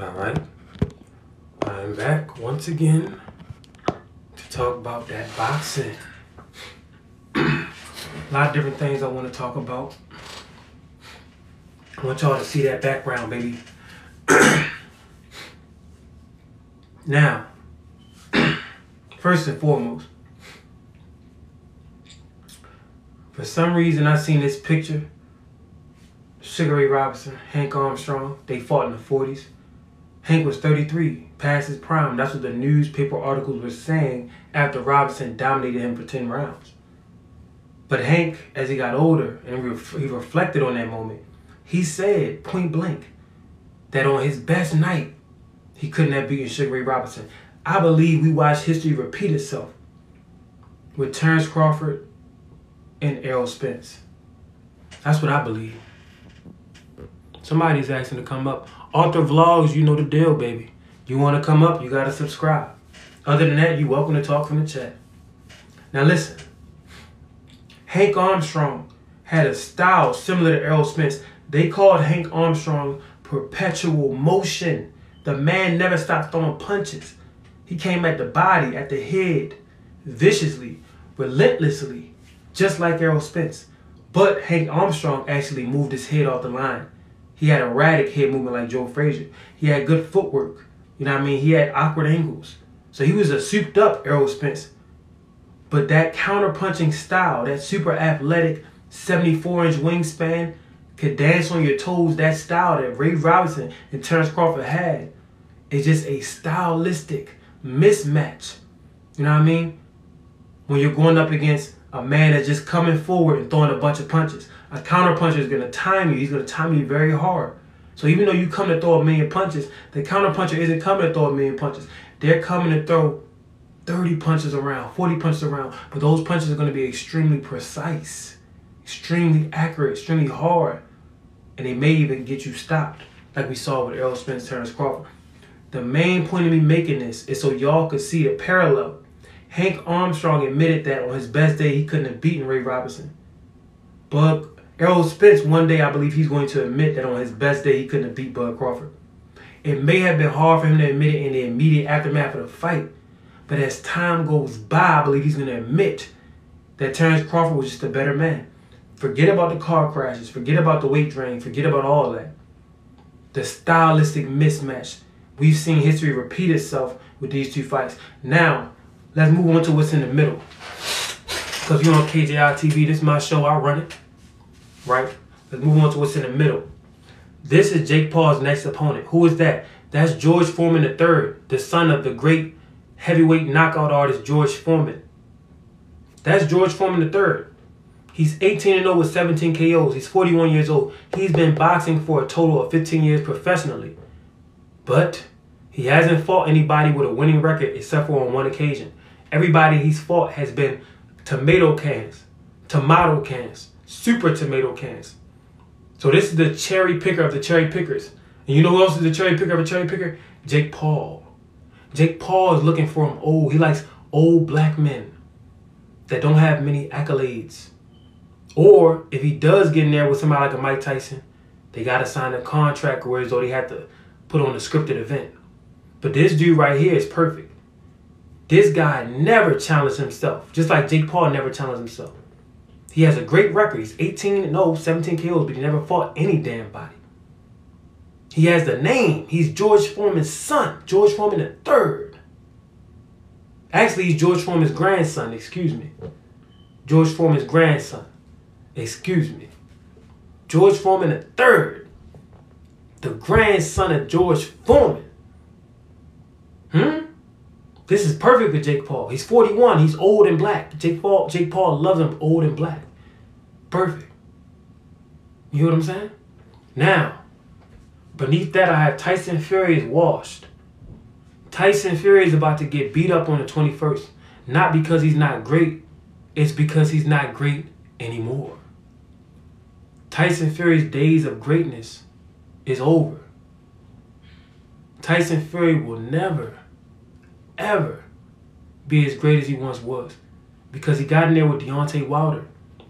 Alright, I'm back once again to talk about that boxing. A lot of different things I want to talk about. I want y'all to see that background, baby. Now, first and foremost, for some reason I seen this picture. Sugar Ray Robinson, Hank Armstrong, they fought in the 40s. Hank was 33, past his prime. That's what the newspaper articles were saying after Robinson dominated him for 10 rounds. But Hank, as he got older and he reflected on that moment, he said point blank that on his best night, he couldn't have beaten Sugar Ray Robinson. I believe we watched history repeat itself with Terrence Crawford and Errol Spence. That's what I believe. Somebody's asking to come up. Arthur Vlogs, you know the deal, baby. You want to come up, you got to subscribe. Other than that, you're welcome to talk from the chat. Now listen. Hank Armstrong had a style similar to Errol Spence. They called Hank Armstrong perpetual motion. The man never stopped throwing punches. He came at the body, at the head, viciously, relentlessly, just like Errol Spence. But Hank Armstrong actually moved his head off the line. He had erratic head movement like Joe Frazier. He had good footwork. You know what I mean? He had awkward angles. So he was a souped up Errol Spence. But that counter-punching style, that super athletic 74-inch wingspan, could dance on your toes, that style that Ray Robinson and Terrence Crawford had, is just a stylistic mismatch. You know what I mean? When you're going up against a man that's just coming forward and throwing a bunch of punches. A counter-puncher is going to time you. He's going to time you very hard. So even though you come to throw a million punches, the counter-puncher isn't coming to throw a million punches. They're coming to throw 30 punches around, 40 punches around. But those punches are going to be extremely precise, extremely accurate, extremely hard. And they may even get you stopped, like we saw with Errol Spence, Terrence Crawford. The main point of me making this is so y'all could see the parallel. Hank Armstrong admitted that on his best day, he couldn't have beaten Ray Robinson. But Errol Spence, one day, I believe he's going to admit that on his best day, he couldn't have beat Bud Crawford. It may have been hard for him to admit it in the immediate aftermath of the fight. But as time goes by, I believe he's going to admit that Terrence Crawford was just a better man. Forget about the car crashes. Forget about the weight drain. Forget about all that. The stylistic mismatch. We've seen history repeat itself with these two fights. Now, let's move on to what's in the middle. Because you're on KJI TV, this is my show, I run it. Right? Let's move on to what's in the middle. This is Jake Paul's next opponent. Who is that? That's George Foreman III, the son of the great heavyweight knockout artist George Foreman. That's George Foreman III. He's 18-0 with 17 KOs. He's 41 years old. He's been boxing for a total of 15 years professionally. But he hasn't fought anybody with a winning record except for on one occasion. Everybody he's fought has been tomato cans, super tomato cans. So this is the cherry picker of the cherry pickers. And you know who else is the cherry picker of a cherry picker? Jake Paul. Jake Paul is looking for him old. He likes old black men that don't have many accolades. Or if he does get in there with somebody like a Mike Tyson, they got to sign a contract where as though they have to put on a scripted event. But this dude right here is perfect. This guy never challenged himself, just like Jake Paul never challenged himself. He has a great record. He's 18-0, 17 KOs, but he never fought any damn body. He has the name. He's George Foreman's son, George Foreman III. Actually, he's George Foreman's grandson, excuse me. George Foreman's grandson, excuse me. George Foreman III, the grandson of George Foreman. This is perfect for Jake Paul. He's 41. He's old and black. Jake Paul loves him old and black. Perfect. You hear what I'm saying? Now, beneath that, I have Tyson Fury is washed. Tyson Fury is about to get beat up on the 21st. Not because he's not great. It's because he's not great anymore. Tyson Fury's days of greatness is over. Tyson Fury will never, ever be as great as he once was. Because he got in there with Deontay Wilder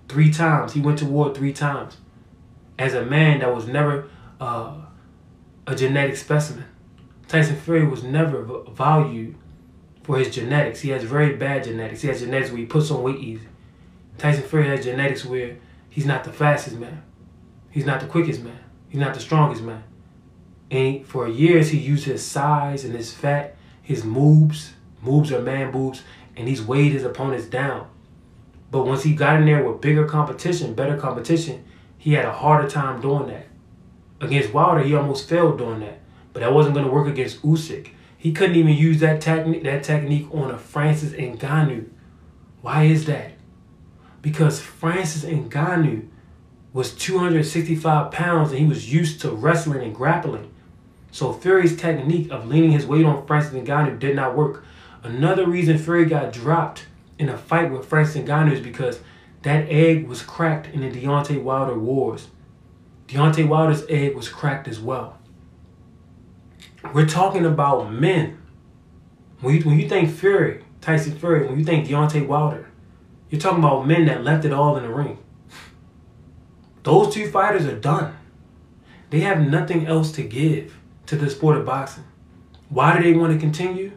3 times. He went to war 3 times. As a man that was never a genetic specimen. Tyson Fury was never valued for his genetics. He has very bad genetics. He has genetics where he puts on weight easy. Tyson Fury has genetics where he's not the fastest man. He's not the quickest man. He's not the strongest man. And for years, he used his size and his fat, his moves. Moves are man boobs. And he's weighed his opponents down. But once he got in there with bigger competition, better competition, he had a harder time doing that. Against Wilder, he almost failed doing that. But that wasn't going to work against Usyk. He couldn't even use that technique on a Francis Ngannou. Why is that? Because Francis Ngannou was 265 pounds and he was used to wrestling and grappling. So Fury's technique of leaning his weight on Francis Ngannou did not work. Another reason Fury got dropped in a fight with Francis Ngannou is because that egg was cracked in the Deontay Wilder wars. Deontay Wilder's egg was cracked as well. We're talking about men. When you think Fury, Tyson Fury, when you think Deontay Wilder, you're talking about men that left it all in the ring. Those two fighters are done. They have nothing else to give to the sport of boxing. Why do they want to continue?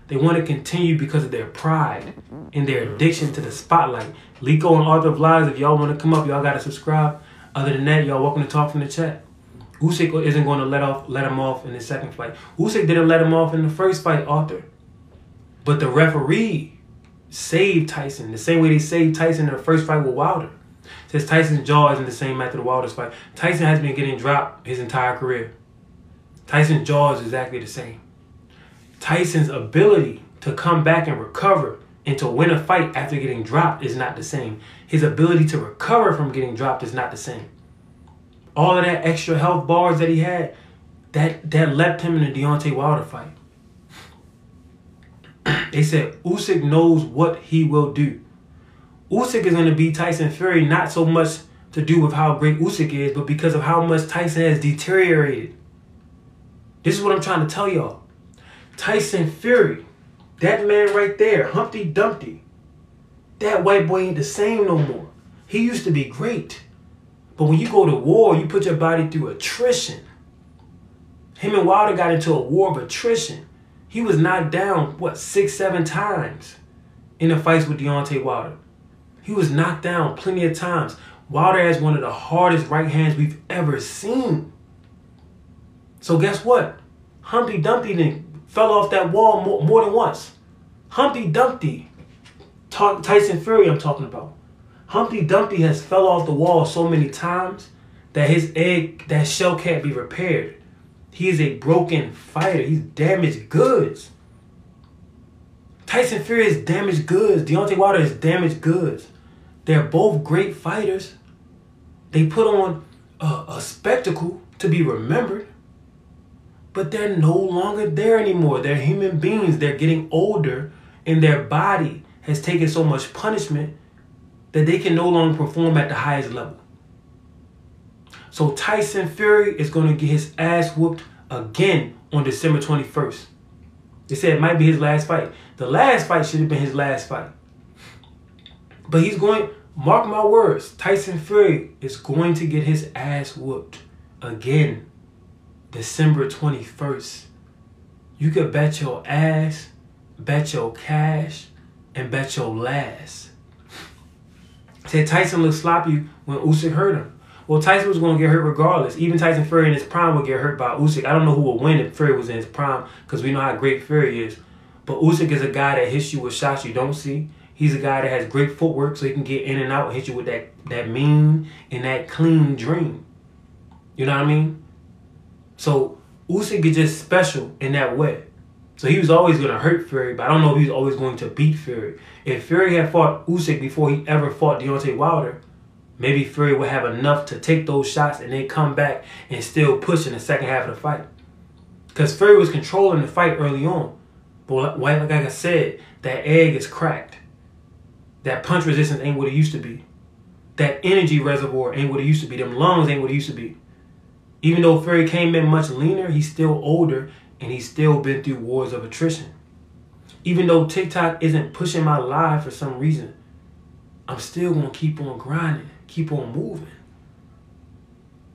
They want to continue because of their pride and their addiction to the spotlight. Liko and Arthur Vlogs, if y'all want to come up, y'all got to subscribe. Other than that, y'all welcome to talk from the chat. Usyk isn't going to let him off in the second fight. Usyk didn't let him off in the first fight, Arthur. But the referee saved Tyson the same way they saved Tyson in the first fight with Wilder. Says Tyson's jaw isn't the same after the Wilder's fight. Tyson has been getting dropped his entire career. Tyson's jaw is exactly the same. Tyson's ability to come back and recover and to win a fight after getting dropped is not the same. His ability to recover from getting dropped is not the same. All of that extra health bars that he had, that left him in the Deontay Wilder fight. They said Usyk knows what he will do. Usyk is going to beat Tyson Fury not so much to do with how great Usyk is, but because of how much Tyson has deteriorated. This is what I'm trying to tell y'all. Tyson Fury, that man right there, Humpty Dumpty, that white boy ain't the same no more. He used to be great. But when you go to war, you put your body through attrition. Him and Wilder got into a war of attrition. He was knocked down, what, 6-7 times in the fights with Deontay Wilder. He was knocked down plenty of times. Wilder has one of the hardest right hands we've ever seen. So guess what? Humpty Dumpty fell off that wall more than once. Humpty Dumpty, Tyson Fury I'm talking about. Humpty Dumpty has fell off the wall so many times that his egg, that shell can't be repaired. He is a broken fighter. He's damaged goods. Tyson Fury is damaged goods. Deontay Wilder is damaged goods. They're both great fighters. They put on a spectacle to be remembered. But they're no longer there anymore. They're human beings. They're getting older and their body has taken so much punishment that they can no longer perform at the highest level. So Tyson Fury is going to get his ass whooped again on December 21st. They said it might be his last fight. The last fight should have been his last fight. But he's going, mark my words, Tyson Fury is going to get his ass whooped again December 21st. You could bet your ass, bet your cash, and bet your last. Said Tyson looked sloppy when Usyk hurt him. Well, Tyson was going to get hurt regardless. Even Tyson Fury in his prime would get hurt by Usyk. I don't know who would win if Fury was in his prime because we know how great Fury is. But Usyk is a guy that hits you with shots you don't see. He's a guy that has great footwork so he can get in and out and hit you with that mean and that clean dream. You know what I mean? So Usyk is just special in that way. So he was always going to hurt Fury, but I don't know if he was always going to beat Fury. If Fury had fought Usyk before he ever fought Deontay Wilder, maybe Fury would have enough to take those shots and then come back and still push in the second half of the fight. Because Fury was controlling the fight early on. But like I said, that egg is cracked. That punch resistance ain't what it used to be. That energy reservoir ain't what it used to be. Them lungs ain't what it used to be. Even though Fury came in much leaner, he's still older and he's still been through wars of attrition. Even though TikTok isn't pushing my live for some reason, I'm still going to keep on grinding, keep on moving.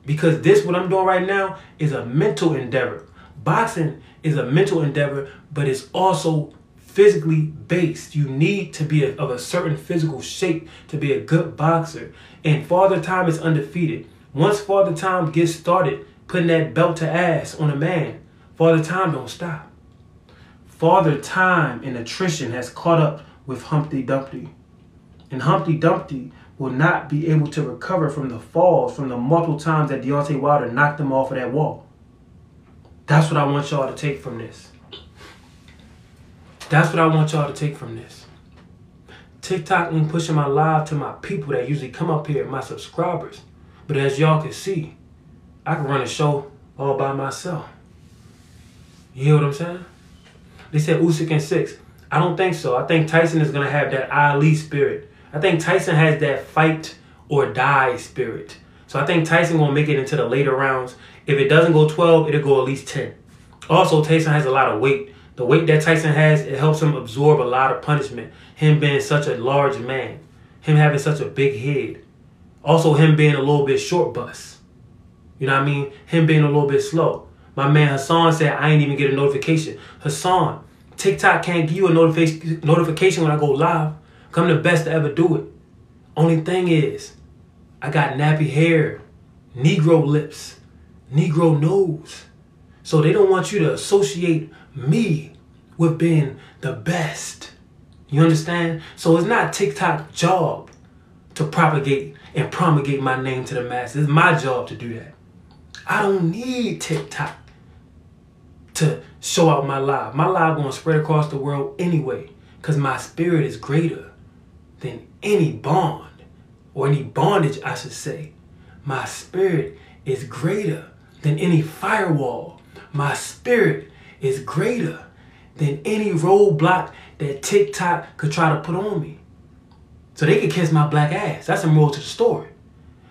Because this, what I'm doing right now, is a mental endeavor. Boxing is a mental endeavor, but it's also physically based. You need to be of a certain physical shape to be a good boxer. And Father Time is undefeated. Once Father Time gets started putting that belt to ass on a man, Father Time don't stop. Father Time in attrition has caught up with Humpty Dumpty. And Humpty Dumpty will not be able to recover from the falls, from the multiple times that Deontay Wilder knocked him off of that wall. That's what I want y'all to take from this. That's what I want y'all to take from this. TikTok ain't pushing my live to my people that usually come up here, my subscribers. But as y'all can see, I can run a show all by myself. You hear what I'm saying? They said Usyk in 6. I don't think so. I think Tyson is going to have that Ali spirit. I think Tyson has that fight or die spirit. So I think Tyson going to make it into the later rounds. If it doesn't go 12, it'll go at least 10. Also, Tyson has a lot of weight. The weight that Tyson has, it helps him absorb a lot of punishment. Him being such a large man. Him having such a big head. Also, him being a little bit short bus. You know what I mean? Him being a little bit slow. My man Hassan said, I ain't even get a notification. Hassan, TikTok can't give you a notification when I go live. I'm the best to ever do it. Only thing is, I got nappy hair, Negro lips, Negro nose. So they don't want you to associate me with being the best. You understand? So it's not TikTok's job to propagate and promulgate my name to the masses. It's my job to do that. I don't need TikTok to show out my live. My live gonna spread across the world anyway, because my spirit is greater than any bond, or any bondage, I should say. My spirit is greater than any firewall. My spirit is greater than any roadblock that TikTok could try to put on me. So they could kiss my black ass. That's the moral to the story.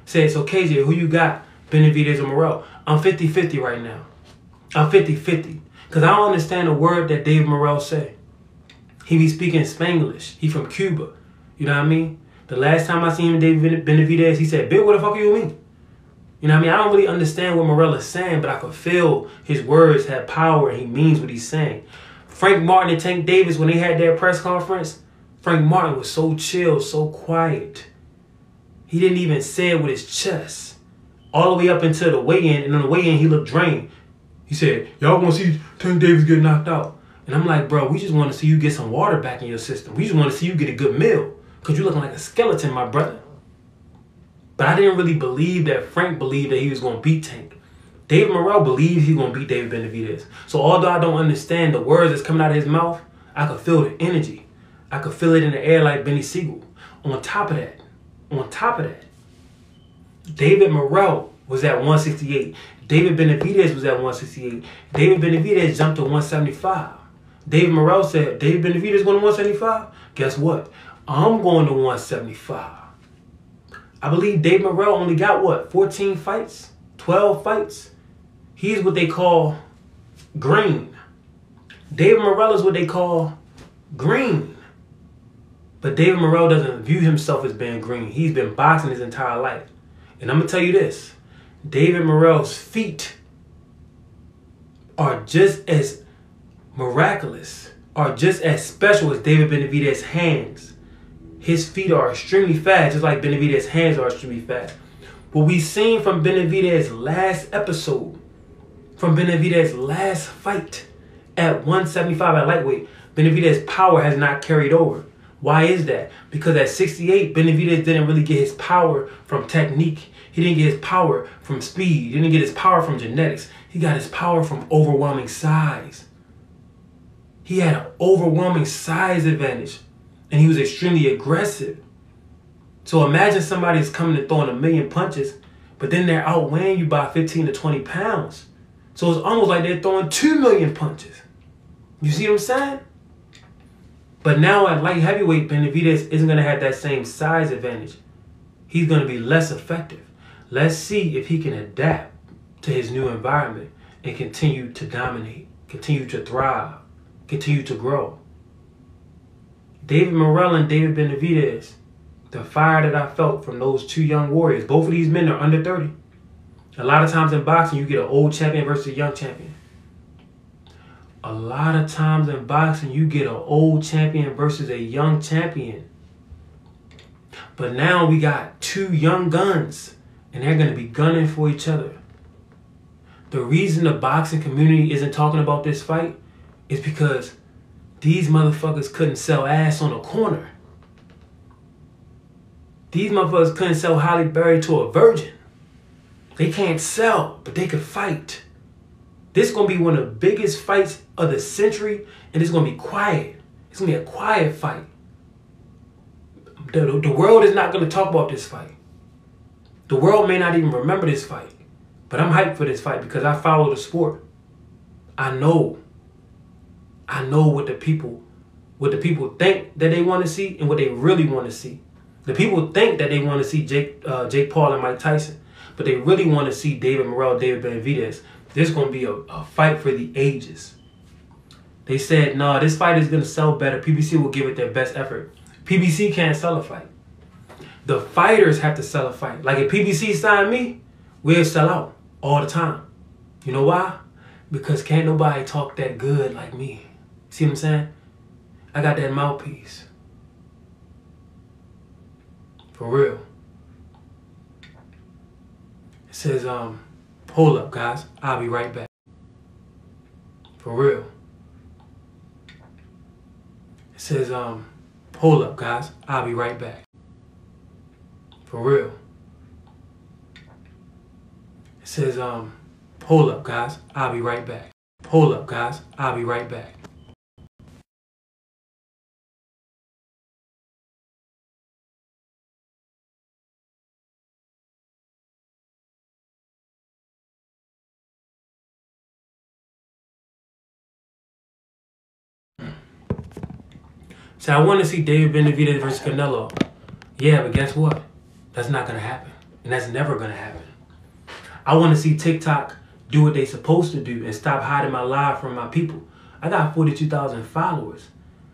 Say, so KJ, who you got, Benavidez or Morrell? I'm 50-50 right now. I'm 50-50. Because I don't understand a word that Dave Morrell say. He be speaking Spanglish. He from Cuba. You know what I mean? The last time I seen him, David Benavidez, he said, "Bill, what the fuck are you mean?" You know what I mean? I don't really understand what Morrell is saying, but I could feel his words have power and he means what he's saying. Frank Martin and Tank Davis, when they had their press conference, Frank Martin was so chill, so quiet. He didn't even say it with his chest. All the way up until the weigh-in, and on the weigh-in, he looked drained. He said, y'all want to see Tank Davis get knocked out? And I'm like, bro, we just want to see you get some water back in your system. We just want to see you get a good meal. Because you're looking like a skeleton, my brother. But I didn't really believe that Frank believed that he was going to beat Tank. David Morrell believed he was going to beat David Benavidez. So although I don't understand the words that's coming out of his mouth, I could feel the energy. I could feel it in the air like Benny Siegel. On top of that, David Morrell was at 168. David Benavidez was at 168. David Benavidez jumped to 175. David Morrell said, David Benavidez going to 175? Guess what? I'm going to 175. I believe David Morrell only got, what, 14 fights? 12 fights? He's what they call green. David Morrell is what they call green. But David Morrell doesn't view himself as being green. He's been boxing his entire life. And I'm going to tell you this. David Morrell's feet are just as miraculous, are just as special as David Benavidez's hands. His feet are extremely fast, just like Benavidez's hands are extremely fast. What we've seen from Benavidez's last episode, from Benavidez's last fight at 175 at lightweight, Benavidez's power has not carried over. Why is that? Because at 68, Benavidez didn't really get his power from technique. He didn't get his power from speed. He didn't get his power from genetics. He got his power from overwhelming size. He had an overwhelming size advantage. And he was extremely aggressive. So imagine somebody's coming and throwing 1,000,000 punches, but then they're outweighing you by 15 to 20 pounds. So it's almost like they're throwing 2,000,000 punches. You see what I'm saying? But now at light heavyweight, Benavidez isn't going to have that same size advantage. He's going to be less effective. Let's see if he can adapt to his new environment and continue to dominate, continue to thrive, continue to grow. David Morrell and David Benavidez, the fire that I felt from those two young warriors, both of these men are under 30. A lot of times in boxing, you get an old champion versus a young champion. a lot of times in boxing, you get an old champion versus a young champion. But now we got two young guns, and they're going to be gunning for each other. The reason the boxing community isn't talking about this fight is because these motherfuckers couldn't sell ass on a corner. These motherfuckers couldn't sell Halle Berry to a virgin. They can't sell, but they could fight. This is going to be one of the biggest fights of the century, and it's going to be quiet. It's going to be a quiet fight. The world is not going to talk about this fight. The world may not even remember this fight. But I'm hyped for this fight because I follow the sport. I know what the people think that they want to see and what they really want to see. The people think that they want to see Jake Paul and Mike Tyson, but they really want to see David Morrell, David Benavidez. This is going to be a fight for the ages. They said, no, this fight is going to sell better. PBC will give it their best effort. PBC can't sell a fight. The fighters have to sell a fight. Like if PBC signed me, we'll sell out all the time. You know why? Because can't nobody talk that good like me. See what I'm saying? I got that mouthpiece. For real. It says, hold up, guys. I'll be right back. For real. It says, hold up, guys. I'll be right back. For real. It says, hold up, guys. I'll be right back. Hold up, guys. I'll be right back. So I want to see David Benavidez versus Canelo. Yeah, but guess what? That's not going to happen. And that's never going to happen. I want to see TikTok do what they supposed to do and stop hiding my live from my people. I got 42,000 followers.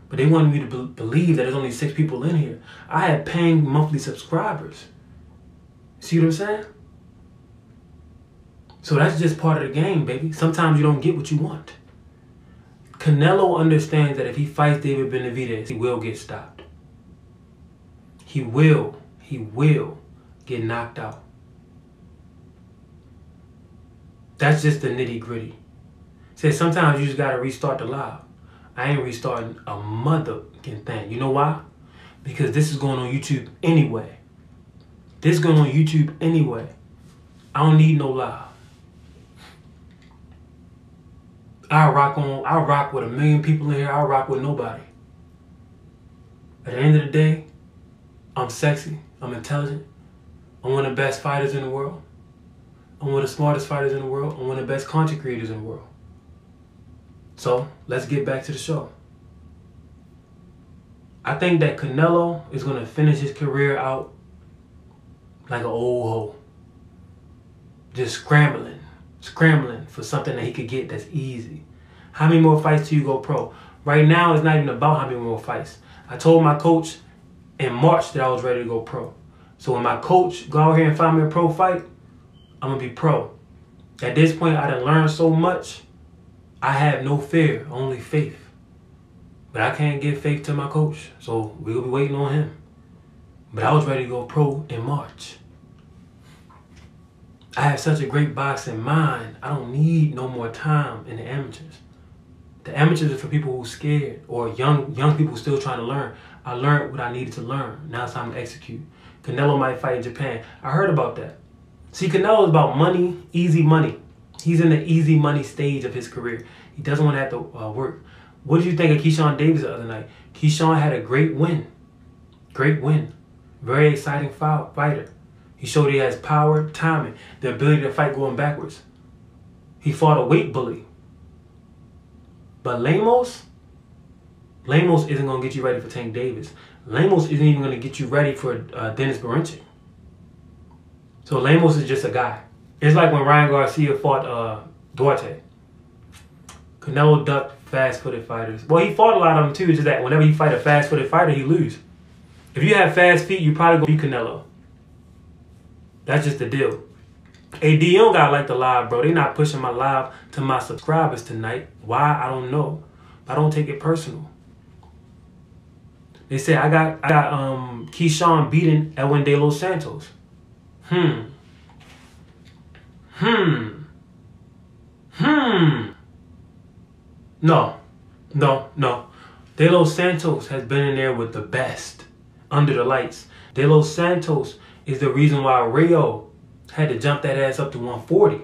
But they wanted me to believe that there's only 6 people in here. I had paying monthly subscribers. See what I'm saying? So that's just part of the game, baby. Sometimes you don't get what you want. Canelo understands that if he fights David Benavidez, he will get stopped. He will get knocked out. That's just the nitty gritty. Say sometimes you just gotta restart the live. I ain't restarting a motherfucking thing. You know why? Because this is going on YouTube anyway. This is going on YouTube anyway. I don't need no live. I'll rock with 1 million people in here. I'll rock with nobody. At the end of the day, I'm sexy. I'm intelligent. I'm one of the best fighters in the world. I'm one of the smartest fighters in the world. I'm one of the best content creators in the world. So, let's get back to the show. I think that Canelo is going to finish his career out like an old hoe. Just scrambling for something that he could get that's easy. How many more fights till you go pro? Right now, it's not even about how many more fights. I told my coach in March that I was ready to go pro. So when my coach go out here and find me a pro fight, I'm going to be pro. At this point, I done learned so much. I have no fear, only faith. But I can't give faith to my coach, so we'll be waiting on him. But I was ready to go pro in March. I have such a great boxing mind. I don't need no more time in the amateurs. The amateurs are for people who are scared or young people still trying to learn. I learned what I needed to learn. Now it's time to execute. Canelo might fight in Japan. I heard about that. See, Canelo is about money, easy money. He's in the easy money stage of his career. He doesn't want to have to work. What did you think of Keyshawn Davis the other night? Keyshawn had a great win. Great win. Very exciting fighter. He showed he has power, timing, the ability to fight going backwards. He fought a weight bully. But Lemos isn't going to get you ready for Tank Davis. Lemos isn't even going to get you ready for Dennis Berinchik. So Lemos is just a guy. It's like when Ryan Garcia fought Duarte. Canelo ducked fast-footed fighters. Well, he fought a lot of them too. It's just that whenever you fight a fast-footed fighter, he lose. If you have fast feet, you probably going to beat Canelo. That's just the deal. Hey, D, you don't gotta like the live, bro. They not pushing my live to my subscribers tonight. Why? I don't know. I don't take it personal. They say I got Keyshawn beating Elwin De Los Santos. No. De Los Santos has been in there with the best under the lights. De Los Santos is the reason why Rayo had to jump that ass up to 140.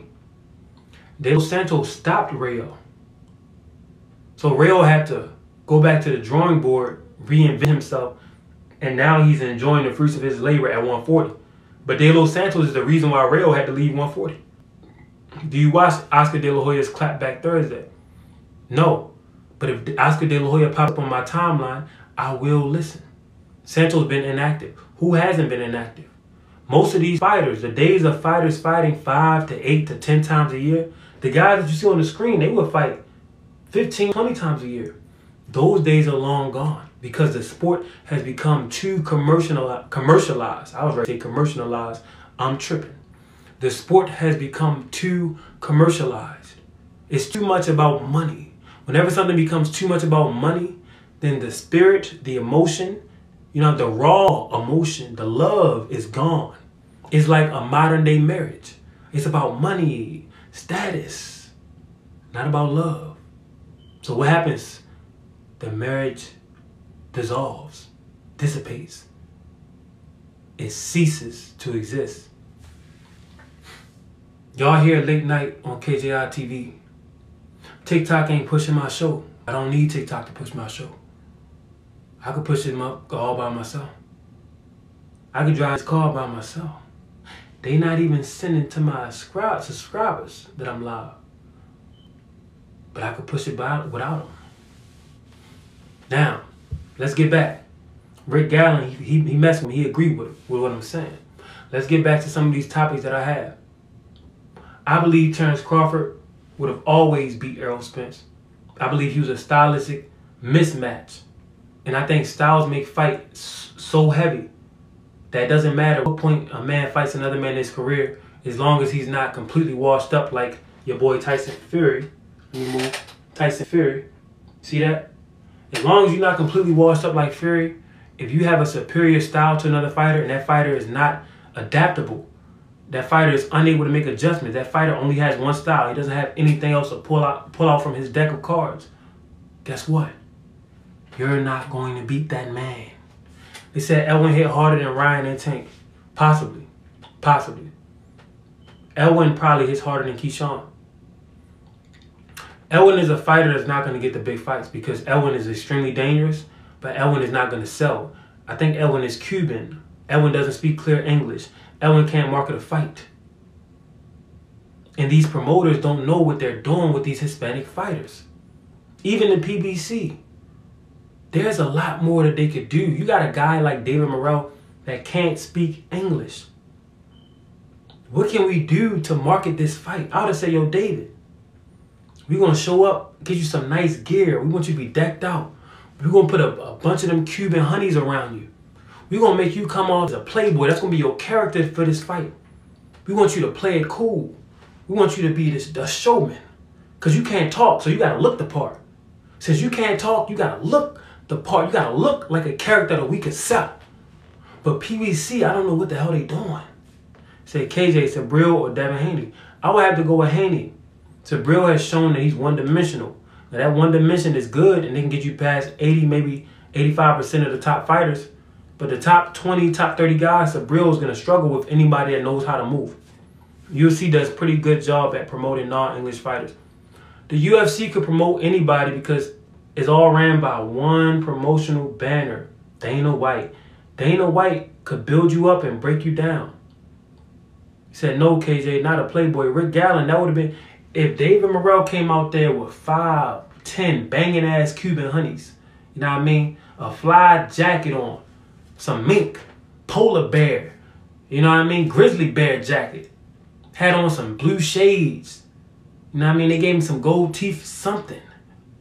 De Los Santos stopped Rayo. So Rayo had to go back to the drawing board, reinvent himself, and now he's enjoying the fruits of his labor at 140. But De Los Santos is the reason why Rayo had to leave 140. Do you watch Oscar De La Hoya's Clapback Thursday? No. But if Oscar De La Hoya pops up on my timeline, I will listen. Santos been inactive. Who hasn't been inactive? Most of these fighters, the days of fighters fighting 5 to 8 to 10 times a year, the guys that you see on the screen, they would fight 15, 20 times a year. Those days are long gone because the sport has become too commercialized. I was ready to say commercialized. I'm tripping. The sport has become too commercialized. It's too much about money. Whenever something becomes too much about money, then the spirit, the emotion, the raw emotion, the love is gone. It's like a modern day marriage. It's about money, status, not about love. So what happens? The marriage dissolves, dissipates. It ceases to exist. Y'all here late night on KJI TV. TikTok ain't pushing my show. I don't need TikTok to push my show. I could push it up all by myself. I could drive this car by myself. They not even sending to my subscribers that I'm live. But I could push it without them. Now, let's get back. Rick Gallen, he messed with me. He agreed with what I'm saying. Let's get back to some of these topics that I have. I believe Terrence Crawford would have always beat Errol Spence. I believe he was a stylistic mismatch. And I think styles make fights so heavy that it doesn't matter what point a man fights another man in his career, as long as he's not completely washed up like your boy Tyson Fury. Let me move. Tyson Fury. See that? As long as you're not completely washed up like Fury, if you have a superior style to another fighter and that fighter is not adaptable, that fighter is unable to make adjustments, that fighter only has one style, he doesn't have anything else to pull out from his deck of cards, guess what? You're not going to beat that man. They said Elwin hit harder than Ryan and Tank. Possibly. Elwin probably hits harder than Keyshawn. Elwin is a fighter that's not going to get the big fights because Elwin is extremely dangerous, but Elwin is not going to sell. I think Elwin is Cuban. Elwin doesn't speak clear English. Elwin can't market a fight. And these promoters don't know what they're doing with these Hispanic fighters. Even the PBC. There's a lot more that they could do. You got a guy like David Morrell that can't speak English. What can we do to market this fight? I would have said, yo, David, we're going to show up, get you some nice gear. We want you to be decked out. We're going to put a bunch of them Cuban honeys around you. We're going to make you come off as a playboy. That's going to be your character for this fight. We want you to play it cool. We want you to be the showman. Because you can't talk, so you got to look the part. Since you can't talk, you got to look the part. You got to look like a character that we could sell. But PBC, I don't know what the hell they doing. Say KJ, Sabril, or Devin Haney. I would have to go with Haney. Sabril has shown that he's one-dimensional. Now that one dimension is good and they can get you past 80, maybe 85% of the top fighters. But the top 20, top 30 guys, Sabril is going to struggle with anybody that knows how to move. UFC does a pretty good job at promoting non-English fighters. The UFC could promote anybody because it's all ran by one promotional banner, Dana White. Dana White could build you up and break you down. He said, no, KJ, not a playboy. Rick Gallen, that would have been... If David Morrell came out there with 5, 10 banging ass Cuban honeys, you know what I mean? A fly jacket on, some mink, polar bear, you know what I mean? Grizzly bear jacket, had on some blue shades, you know what I mean? They gave him some gold teeth, something,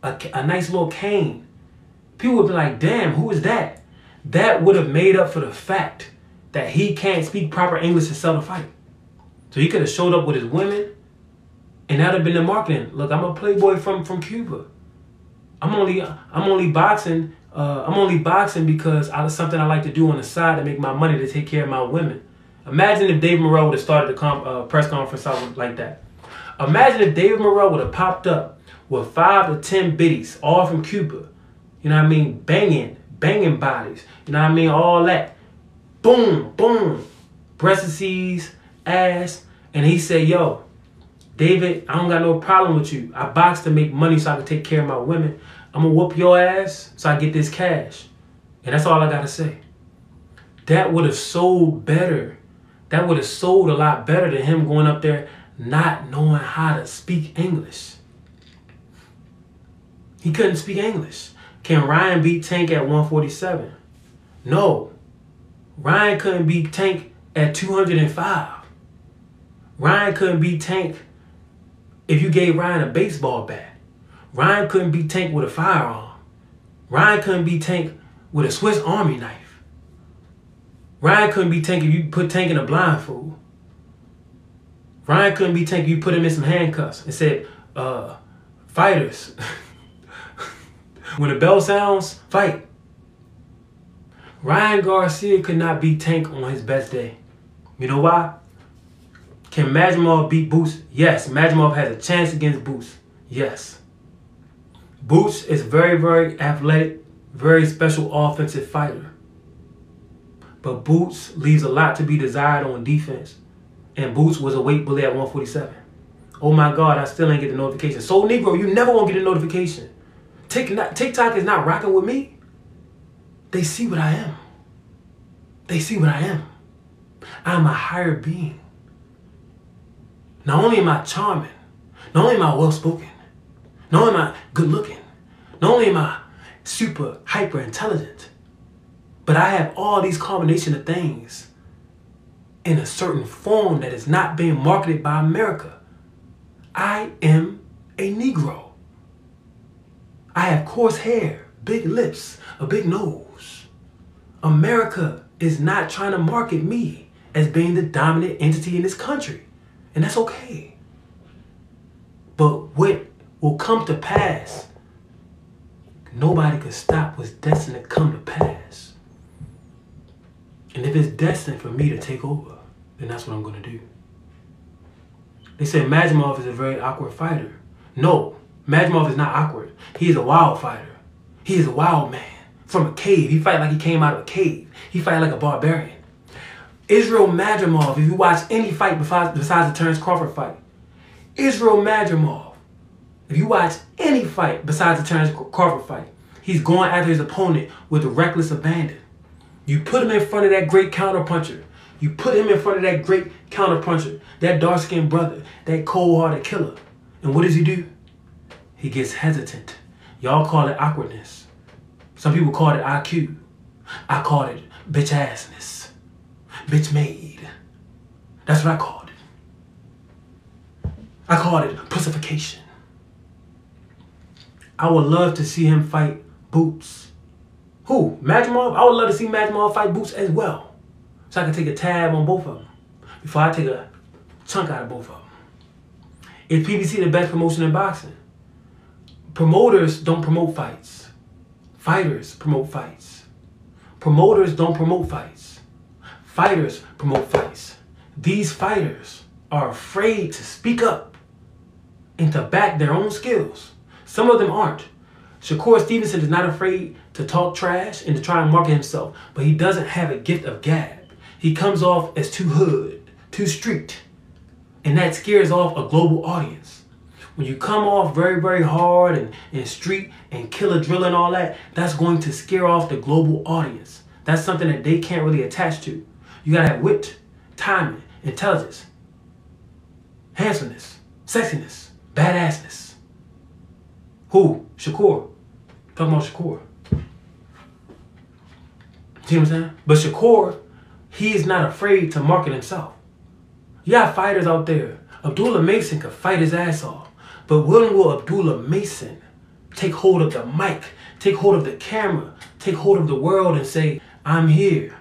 a nice little cane. People would be like, damn, who is that? That would have made up for the fact that he can't speak proper English to sell the fight. So he could have showed up with his women, and that'd have been the marketing. Look, I'm a playboy from Cuba. I'm only boxing. I'm only boxing because it's something I like to do on the side to make my money to take care of my women. Imagine if Dave Morrell would have started the press conference out like that. Imagine if David Morrell would have popped up with 5 to 10 biddies, all from Cuba. You know what I mean? Banging bodies. You know what I mean? All that. Boom, boom. Breastises, ass. And he said, yo, David, I don't got no problem with you. I box to make money so I can take care of my women. I'm going to whoop your ass so I get this cash. And that's all I got to say. That would have sold better. That would have sold a lot better than him going up there not knowing how to speak English. He couldn't speak English. Can Ryan beat Tank at 147? No. Ryan couldn't beat Tank at 205. Ryan couldn't beat Tank if you gave Ryan a baseball bat. Ryan couldn't beat Tank with a firearm. Ryan couldn't beat Tank with a Swiss Army knife. Ryan couldn't beat Tank if you put Tank in a blindfold. Ryan couldn't beat Tank if you put him in some handcuffs and said, fighters. When the bell sounds, fight. Ryan Garcia could not beat Tank on his best day. You know why? Can Majimov beat Boots? Yes. Majimov has a chance against Boots. Yes. Boots is very, very athletic, very special offensive fighter. But Boots leaves a lot to be desired on defense. And Boots was a weight bully at 147. Oh my God, I still ain't get the notification. So Negro, you never won't get a notification. TikTok is not rocking with me. They see what I am. They see what I am. I'm a higher being. Not only am I charming, not only am I well-spoken, not only am I good-looking, not only am I super hyper-intelligent, but I have all these combination of things in a certain form that is not being marketed by America. I am a Negro. I have coarse hair, big lips, a big nose. America is not trying to market me as being the dominant entity in this country. And that's okay. But what will come to pass, nobody can stop what's destined to come to pass. And if it's destined for me to take over, then that's what I'm going to do. They say Majimov is a very awkward fighter. No, Majimov is not awkward. He is a wild fighter. He is a wild man from a cave. He fight like he came out of a cave. He fight like a barbarian. Israel Majimov, if you watch any fight besides the Terence Crawford fight, Israel Majimov, if you watch any fight besides the Terence Crawford fight, he's going after his opponent with a reckless abandon. You put him in front of that great counterpuncher. You put him in front of that great counterpuncher, that dark-skinned brother, that cold-hearted killer. And what does he do? He gets hesitant. Y'all call it awkwardness. Some people call it IQ. I call it bitch-assness. Bitch made. That's what I called it. I called it pussification. I would love to see him fight Boots. Who? Majimov? I would love to see Majimov fight Boots as well. So I can take a tab on both of them before I take a chunk out of both of them. Is PBC the best promotion in boxing? Promoters don't promote fights. Fighters promote fights. Promoters don't promote fights. Fighters promote fights. These fighters are afraid to speak up and to back their own skills. Some of them aren't. Shakur Stevenson is not afraid to talk trash and to try and market himself, but he doesn't have a gift of gab. He comes off as too hood, too street, and that scares off a global audience. When you come off very, very hard and street and killer drill and all that, that's going to scare off the global audience. That's something that they can't really attach to. You gotta have wit, timing, intelligence, handsomeness, sexiness, badassness. Who? Shakur. Talking about Shakur. See what I'm saying? But Shakur, he is not afraid to market himself. You got fighters out there. Abdullah Mason could fight his ass off. But when will Abdullah Mason take hold of the mic, take hold of the camera, take hold of the world and say, I'm here.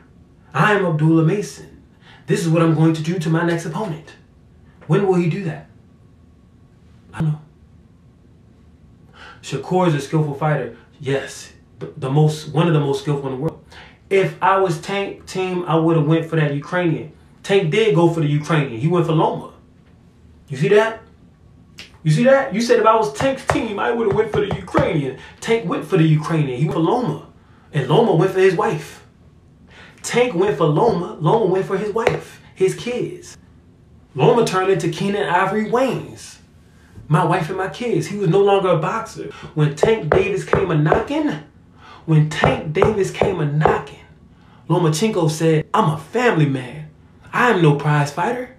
I am Abdullah Mason. This is what I'm going to do to my next opponent. When will he do that? I don't know. Shakur is a skillful fighter. Yes, one of the most skillful in the world. If I was Tank team, I would have went for that Ukrainian. Tank did go for the Ukrainian. He went for Loma. You see that? You see that? You said if I was Tank's team, I would have went for the Ukrainian. Tank went for the Ukrainian. He went for Loma. And Loma went for his wife. Tank went for Loma. Loma went for his wife, his kids. Loma turned into Keenan Ivory Waynes. My wife and my kids. He was no longer a boxer. When Tank Davis came a-knocking, Lomachenko said, I'm a family man. I am no prize fighter.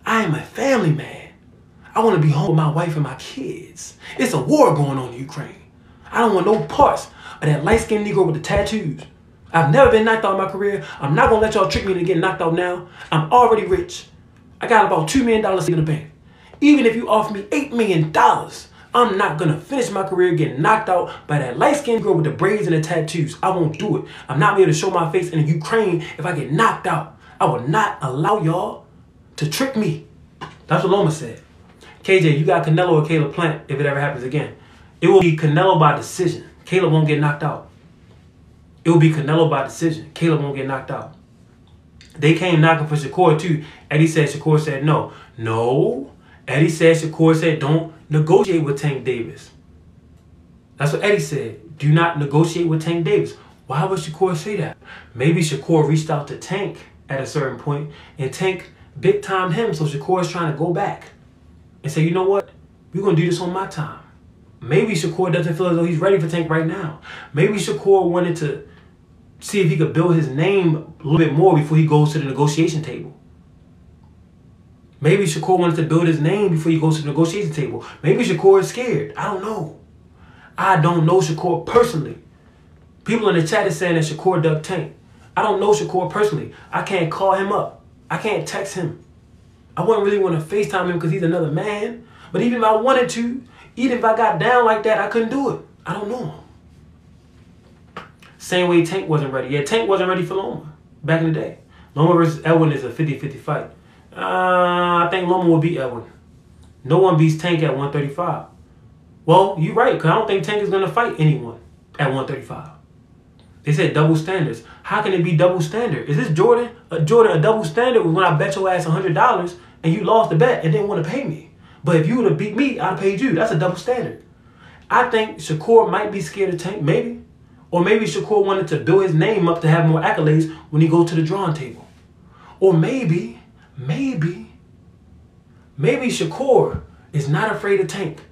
I am a family man. I want to be home with my wife and my kids. It's a war going on in Ukraine. I don't want no parts of that light-skinned Negro with the tattoos. I've never been knocked out in my career. I'm not going to let y'all trick me into getting knocked out now. I'm already rich. I got about $2 million in the bank. Even if you offer me $8 million, I'm not going to finish my career getting knocked out by that light-skinned girl with the braids and the tattoos. I won't do it. I'm not able to show my face in Ukraine if I get knocked out. I will not allow y'all to trick me. That's what Loma said. KJ, you got Canelo or Caleb Plant if it ever happens again. It will be Canelo by decision. Caleb won't get knocked out. It will be Canelo by decision. Caleb won't get knocked out. They came knocking for Shakur too. Eddie said Shakur said no. No. Eddie said Shakur said don't negotiate with Tank Davis. That's what Eddie said. Do not negotiate with Tank Davis. Why would Shakur say that? Maybe Shakur reached out to Tank at a certain point and Tank big-timed him, so Shakur is trying to go back and say, you know what? We're going to do this on my time. Maybe Shakur doesn't feel as though he's ready for Tank right now. Maybe Shakur wanted to see if he could build his name a little bit more before he goes to the negotiation table. Maybe Shakur wanted to build his name before he goes to the negotiation table. Maybe Shakur is scared. I don't know. I don't know Shakur personally. People in the chat is saying that Shakur ducked Tank. I don't know Shakur personally. I can't call him up. I can't text him. I wouldn't really want to FaceTime him because he's another man. But even if I wanted to, even if I got down like that, I couldn't do it. I don't know him. Same way Tank wasn't ready. Yeah, Tank wasn't ready for Loma back in the day. Loma versus Edwin is a 50-50 fight. I think Loma will beat Edwin. No one beats Tank at 135. Well, you're right, because I don't think Tank is going to fight anyone at 135. They said double standards. How can it be double standard? Is this Jordan? A double standard was when I bet your ass $100 and you lost the bet and didn't want to pay me. But if you would have beat me, I'd have paid you. That's a double standard. I think Shakur might be scared of Tank, maybe. Or maybe Shakur wanted to build his name up to have more accolades when he goes to the drawing table. Or maybe Shakur is not afraid of Tank,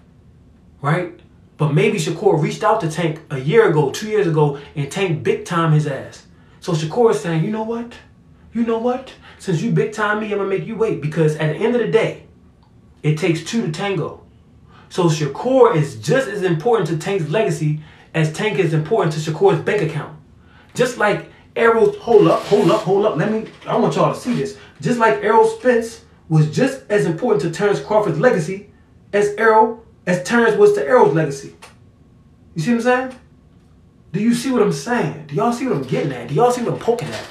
right? But maybe Shakur reached out to Tank a year ago, 2 years ago, and Tank big-time his ass. So Shakur is saying, you know what? You know what? Since you big-time me, I'm going to make you wait. Because at the end of the day, it takes two to tango. So Shakur is just as important to Tank's legacy as Tank is important to Shakur's bank account. Just like Errol, hold up. I want y'all to see this. Just like Errol Spence was just as important to Terrence Crawford's legacy as Terrence was to Errol's legacy. You see what I'm saying? Do you see what I'm saying? Do y'all see what I'm getting at? Do y'all see what I'm poking at?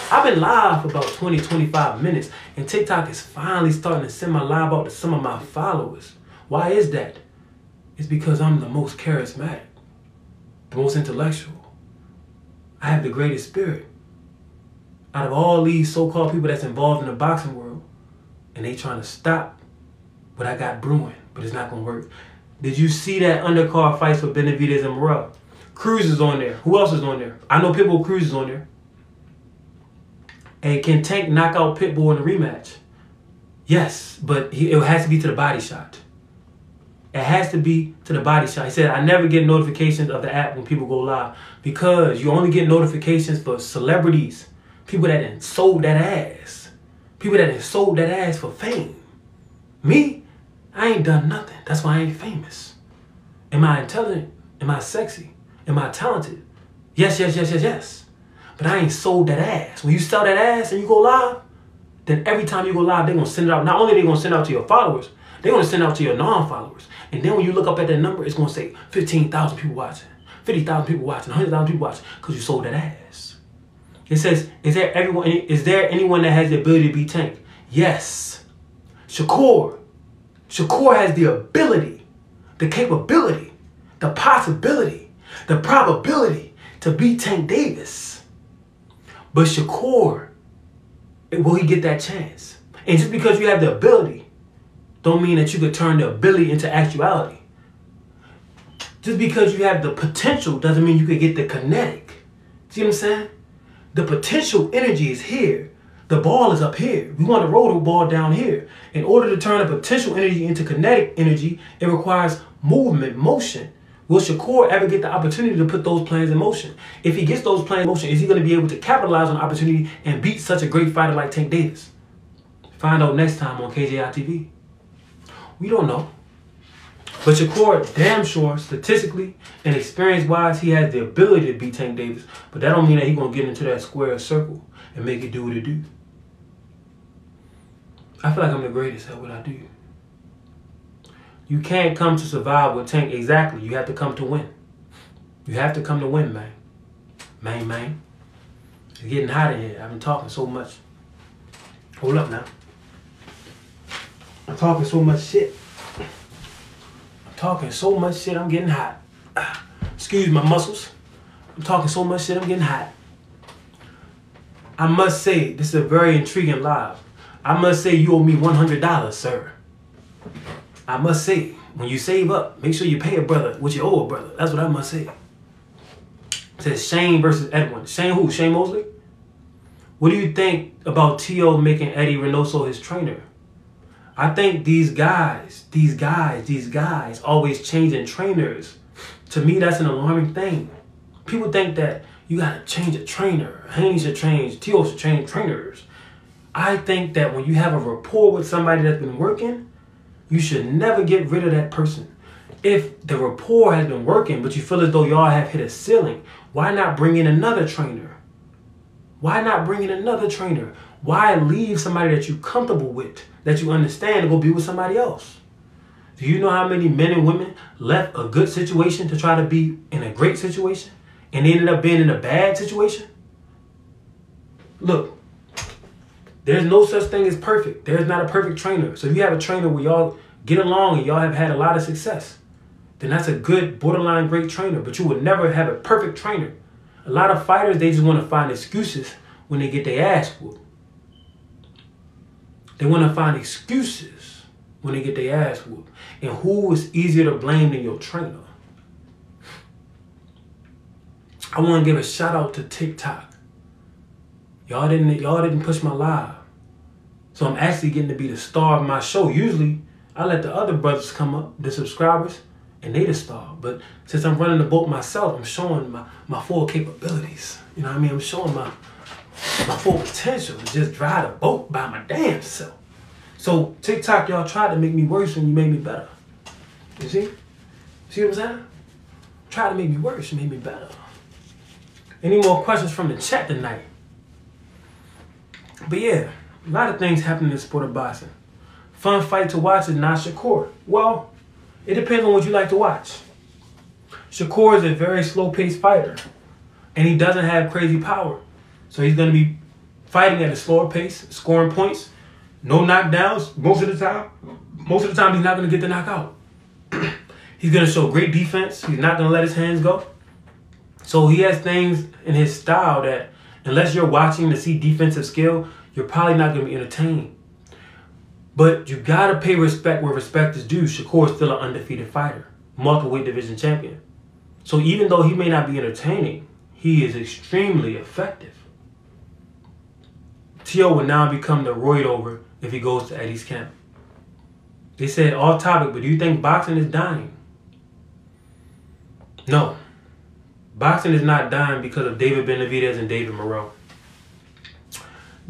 I've been live for about 20, 25 minutes, and TikTok is finally starting to send my live out to some of my followers. Why is that? It's because I'm the most charismatic, the most intellectual. I have the greatest spirit. Out of all these so-called people that's involved in the boxing world, and they trying to stop what I got brewing, but it's not going to work. Did you see that undercard fights for Benavidez and Morrell? Cruz is on there. Who else is on there? I know Pitbull Cruz is on there. And can Tank knock out Pitbull in the rematch? Yes, but it has to be to the body shot. It has to be to the body shot. He said, I never get notifications of the app when people go live because you only get notifications for celebrities, people that done sold that ass, people that done sold that ass for fame. Me, I ain't done nothing. That's why I ain't famous. Am I intelligent? Am I sexy? Am I talented? Yes. But I ain't sold that ass. When you sell that ass and you go live, then every time you go live, they're going to send it out. Not only are they going to send it out to your followers, they're going to send it out to your non-followers. And then when you look up at that number, it's going to say 15,000 people watching, 50,000 people watching, 100,000 people watching because you sold that ass. It says, is there anyone that has the ability to beat Tank? Yes. Shakur has the ability, the capability, the possibility, the probability to beat Tank Davis. But Shakur, will he get that chance? And just because you have the ability, don't mean that you could turn the ability into actuality. Just because you have the potential doesn't mean you could get the kinetic. See what I'm saying? The potential energy is here. The ball is up here. We want to roll the ball down here. In order to turn the potential energy into kinetic energy, it requires movement, motion. Will Shakur ever get the opportunity to put those plans in motion? If he gets those plans in motion, is he going to be able to capitalize on the opportunity and beat such a great fighter like Tank Davis? Find out next time on KJI TV. We don't know. But Shakur, damn sure, statistically and experience-wise, he has the ability to beat Tank Davis. But that don't mean that he's going to get into that square circle and make it do what it do. I feel like I'm the greatest at what I do. You can't come to survive with Tank. Exactly. You have to come to win. You have to come to win, man. Man. It's getting hot in here. I've been talking so much. Hold up now. I'm talking so much shit. I'm getting hot. Excuse my muscles. I'm talking so much shit, I'm getting hot. I must say, this is a very intriguing live. I must say you owe me $100, sir. I must say, when you save up, make sure you pay a brother what you owe a brother. That's what I must say. It says Shane versus Edwin. Shane who? Shane Mosley? What do you think about T.O. making Eddie Reynoso his trainer? I think these guys always changing trainers. To me, that's an alarming thing. People think that you gotta change a trainer. Haney should change, T.O. should change trainers. I think that when you have a rapport with somebody that's been working, you should never get rid of that person. If the rapport has been working, but you feel as though y'all have hit a ceiling, why not bring in another trainer? Why not bring in another trainer? Why leave somebody that you're comfortable with, that you understand, to go be with somebody else? Do you know how many men and women left a good situation to try to be in a great situation and they ended up being in a bad situation? Look, there's no such thing as perfect. There's not a perfect trainer. So if you have a trainer where y'all get along and y'all have had a lot of success, then that's a good, borderline great trainer. But you would never have a perfect trainer. A lot of fighters, they just want to find excuses when they get their ass whooped. They want to find excuses when they get their ass whooped. And who is easier to blame than your trainer? I want to give a shout out to TikTok. Y'all didn't push my live. So I'm actually getting to be the star of my show. Usually, I let the other brothers come up, the subscribers, and they the star. But since I'm running the boat myself, I'm showing my full capabilities. You know what I mean? I'm showing my full potential to just drive the boat by my damn self. So TikTok, y'all tried to make me worse and you made me better. You see? See what I'm saying? Try to make me worse, you made me better. Any more questions from the chat tonight? But yeah, a lot of things happen in the sport of boxing. Fun fight to watch is not Shakur. Well, it depends on what you like to watch. Shakur is a very slow-paced fighter, and he doesn't have crazy power. So he's going to be fighting at a slower pace, scoring points, no knockdowns most of the time. Most of the time, he's not going to get the knockout. He's going to show great defense. He's not going to let his hands go. So he has things in his style that, unless you're watching to see defensive skill, you're probably not going to be entertained. But you got to pay respect where respect is due. Shakur is still an undefeated fighter, multiple weight division champion. So even though he may not be entertaining, he is extremely effective. T.O. will now become the roid over if he goes to Eddie's camp. They said off topic, but do you think boxing is dying? No. Boxing is not dying because of David Benavidez and David Morrell.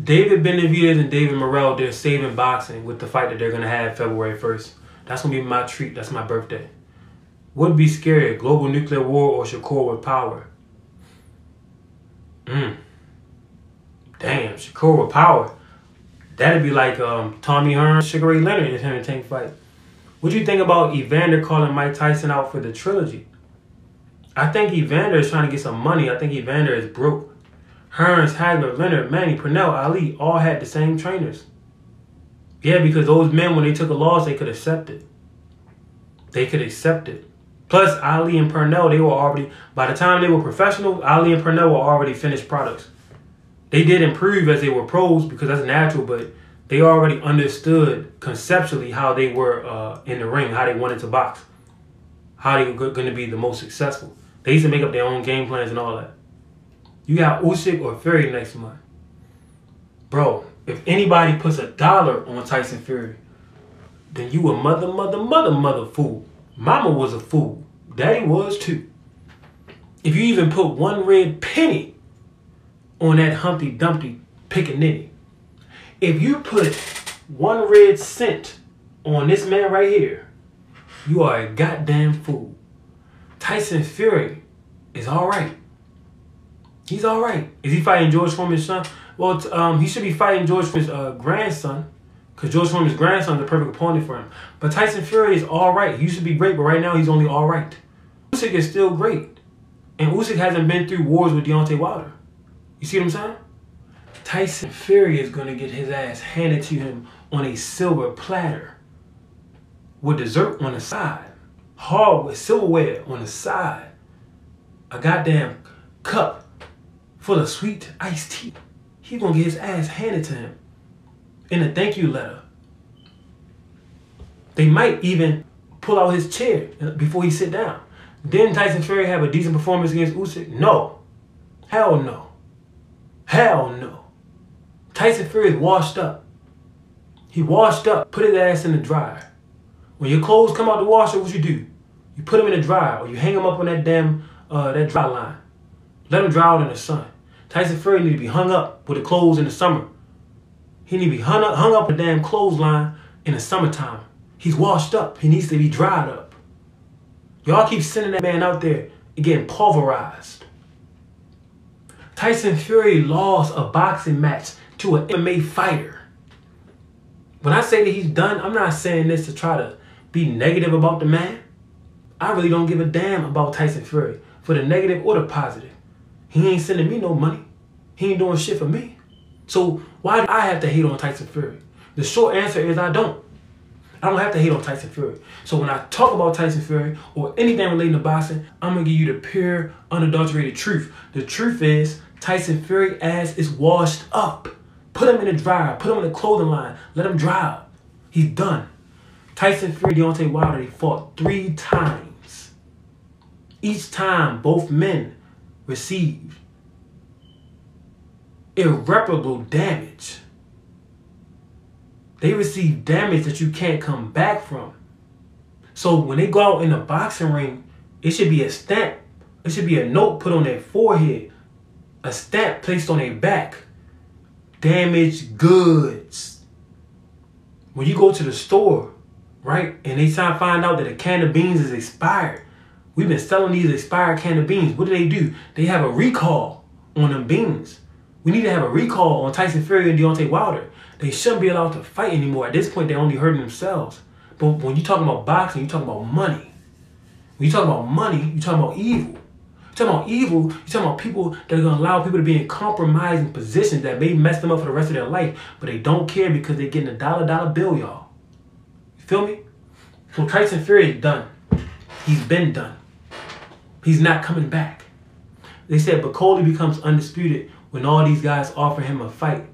David Benavidez and David Morrell, they're saving boxing with the fight that they're going to have February 1st. That's going to be my treat. That's my birthday. Would be scarier, global nuclear war or Shakur with power? Damn, Shakur with power. That'd be like Tommy Hearn, Sugar Ray Leonard in his Henry Tank fight. What do you think about Evander calling Mike Tyson out for the trilogy? I think Evander is trying to get some money. I think Evander is broke. Hearns, Hagler, Leonard, Manny, Purnell, Ali all had the same trainers. Yeah, because those men, when they took a loss, they could accept it. They could accept it. Plus, Ali and Purnell, they were already, by the time they were professional, Ali and Purnell were already finished products. They did improve as they were pros because that's natural, but they already understood conceptually how they were in the ring, how they wanted to box, how they were going to be the most successful. They used to make up their own game plans and all that. You got Usyk or Fury next month. Bro, if anybody puts $1 on Tyson Fury, then you a mother fool. Mama was a fool. Daddy was too. If you even put one red penny on that Humpty Dumpty pickaninny, if you put one red cent on this man right here, you are a goddamn fool. Tyson Fury is all right. He's all right. Is he fighting George Foreman's son? Well, he should be fighting George Foreman's grandson, because George Foreman's grandson is the perfect opponent for him. But Tyson Fury is all right. He used to be great, but right now he's only all right. Usyk is still great. And Usyk hasn't been through wars with Deontay Wilder. You see what I'm saying? Tyson Fury is going to get his ass handed to him on a silver platter with dessert on the side. Hard with silverware on the side. A goddamn cup full of sweet iced tea. He's going to get his ass handed to him in a thank you letter. They might even pull out his chair before he sit down. Didn't Tyson Fury have a decent performance against Usyk? No. Hell no. Hell no. Tyson Fury is washed up. He washed up. Put his ass in the dryer. When your clothes come out the washer, what you do? You put them in the dryer, or you hang them up on that damn that dry line. Let them dry out in the sun. Tyson Fury need to be hung up with the clothes in the summer. He need to be hung up a damn clothesline in the summertime. He's washed up. He needs to be dried up. Y'all keep sending that man out there and getting pulverized. Tyson Fury lost a boxing match to an MMA fighter. When I say that he's done, I'm not saying this to try to be negative about the man. I really don't give a damn about Tyson Fury, for the negative or the positive. He ain't sending me no money. He ain't doing shit for me. So why do I have to hate on Tyson Fury? The short answer is I don't. I don't have to hate on Tyson Fury. So when I talk about Tyson Fury or anything relating to boxing, I'm going to give you the pure, unadulterated truth. The truth is Tyson Fury ass is washed up. Put him in the dryer. Put him in the clothing line. Let him dry up. He's done. Tyson Fury, Deontay Wilder, they fought 3 times. Each time, both men received irreparable damage. They receive damage that you can't come back from. So when they go out in the boxing ring, it should be a stamp. It should be a note put on their forehead. A stamp placed on their back. Damaged goods. When you go to the store, right, and they find out that a can of beans is expired. We've been selling these expired can of beans. What do? They have a recall on them beans. We need to have a recall on Tyson Fury and Deontay Wilder. They shouldn't be allowed to fight anymore. At this point, they're only hurting themselves. But when you talk about boxing, you talk about money. When you talk about money, you talk about evil. You talk about evil, you talk about people that are going to allow people to be in compromising positions that may mess them up for the rest of their life, but they don't care because they're getting a dollar bill, y'all. You feel me? So Tyson Fury is done. He's been done. He's not coming back. They said Bacoli becomes undisputed when all these guys offer him a fight.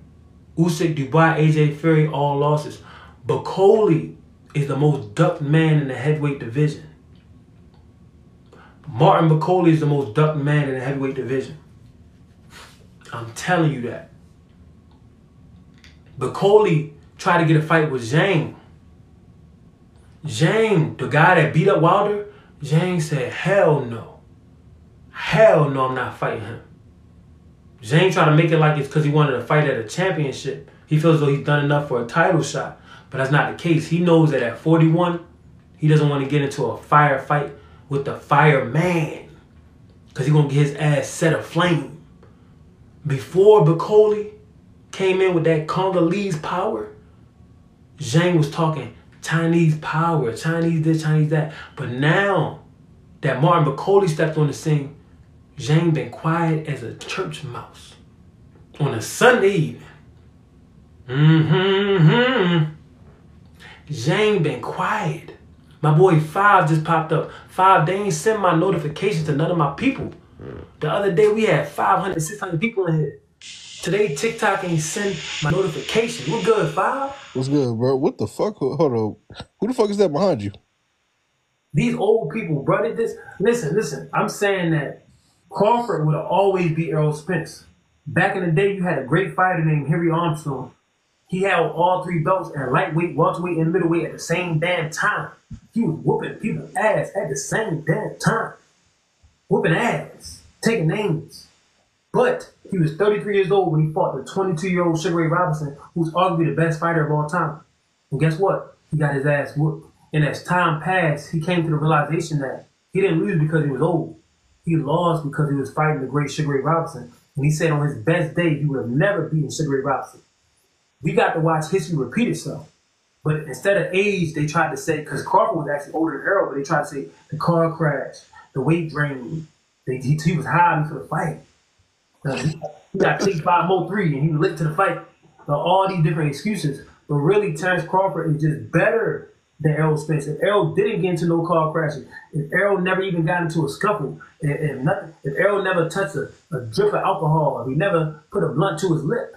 Usyk, Dubois, AJ Fury, all losses. Bacoli is the most ducked man in the heavyweight division. Martin Bacoli is the most ducked man in the heavyweight division. I'm telling you that. Bacoli tried to get a fight with Zhang. Zhang, the guy that beat up Wilder, Zhang said, hell no. Hell no, I'm not fighting him. Zhang tried to make it like it's because he wanted to fight at a championship. He feels as though he's done enough for a title shot. But that's not the case. He knows that at 41, he doesn't want to get into a firefight with the fireman, because he's going to get his ass set aflame. Before Bacoli came in with that Congolese power, Zhang was talking Chinese power, Chinese this, Chinese that. But now that Martin Bacoli stepped on the scene, Zhang been quiet as a church mouse on a Sunday evening. Zhang been quiet. My boy Five just popped up. Five, they ain't send my notifications to none of my people. The other day we had 500, 600 people in here. Today TikTok ain't send my notification. We're good, Five. What's good, bro? What the fuck? Hold on. Who the fuck is that behind you? These old people, brother. Listen. I'm saying that Crawford would always be Errol Spence. Back in the day, you had a great fighter named Henry Armstrong. He held all 3 belts at lightweight, welterweight, and middleweight at the same damn time. He was whooping people's ass at the same damn time. Whooping ass, taking names. But he was 33 years old when he fought the 22-year-old Sugar Ray Robinson, who's arguably the best fighter of all time. And guess what? He got his ass whooped. And as time passed, he came to the realization that he didn't lose because he was old. He lost because he was fighting the great Sugar Ray Robinson. And he said on his best day, he would have never beaten Sugar Ray Robinson. We got to watch history repeat itself. But instead of age, they tried to say, because Crawford was actually older than Errol, but they tried to say the car crash, the weight drain. He was high for the fight. He got kicked by Mo3 and he was late to the fight. All these different excuses. But really, Terence Crawford is just better than Errol Spence. If Errol didn't get into no car crashes, if Errol never even got into a scuffle, if Errol never touched a drip of alcohol, if he never put a blunt to his lip,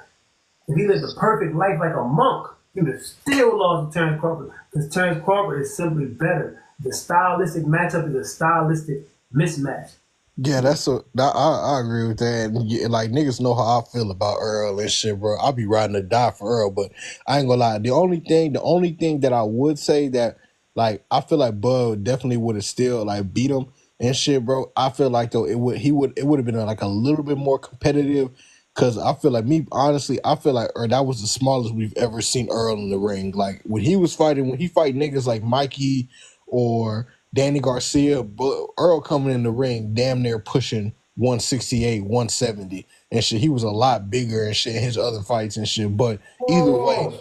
if he lived a perfect life like a monk, he would have still lost to Terence Crawford because Terence Crawford is simply better. The stylistic matchup is a stylistic mismatch. Yeah, I agree with that. And like niggas know how I feel about Earl and shit, bro. I'll be riding to die for Earl, but I ain't gonna lie. The only thing that I would say that like I feel like Bud definitely would have still like beat him and shit, bro. I feel like though it would have been like a little bit more competitive. Cause I feel like I feel like that was the smallest we've ever seen Earl in the ring. Like when he fight niggas like Mikey or Danny Garcia, but Earl coming in the ring damn near pushing 168, 170 and shit. He was a lot bigger and shit in his other fights and shit. But either way.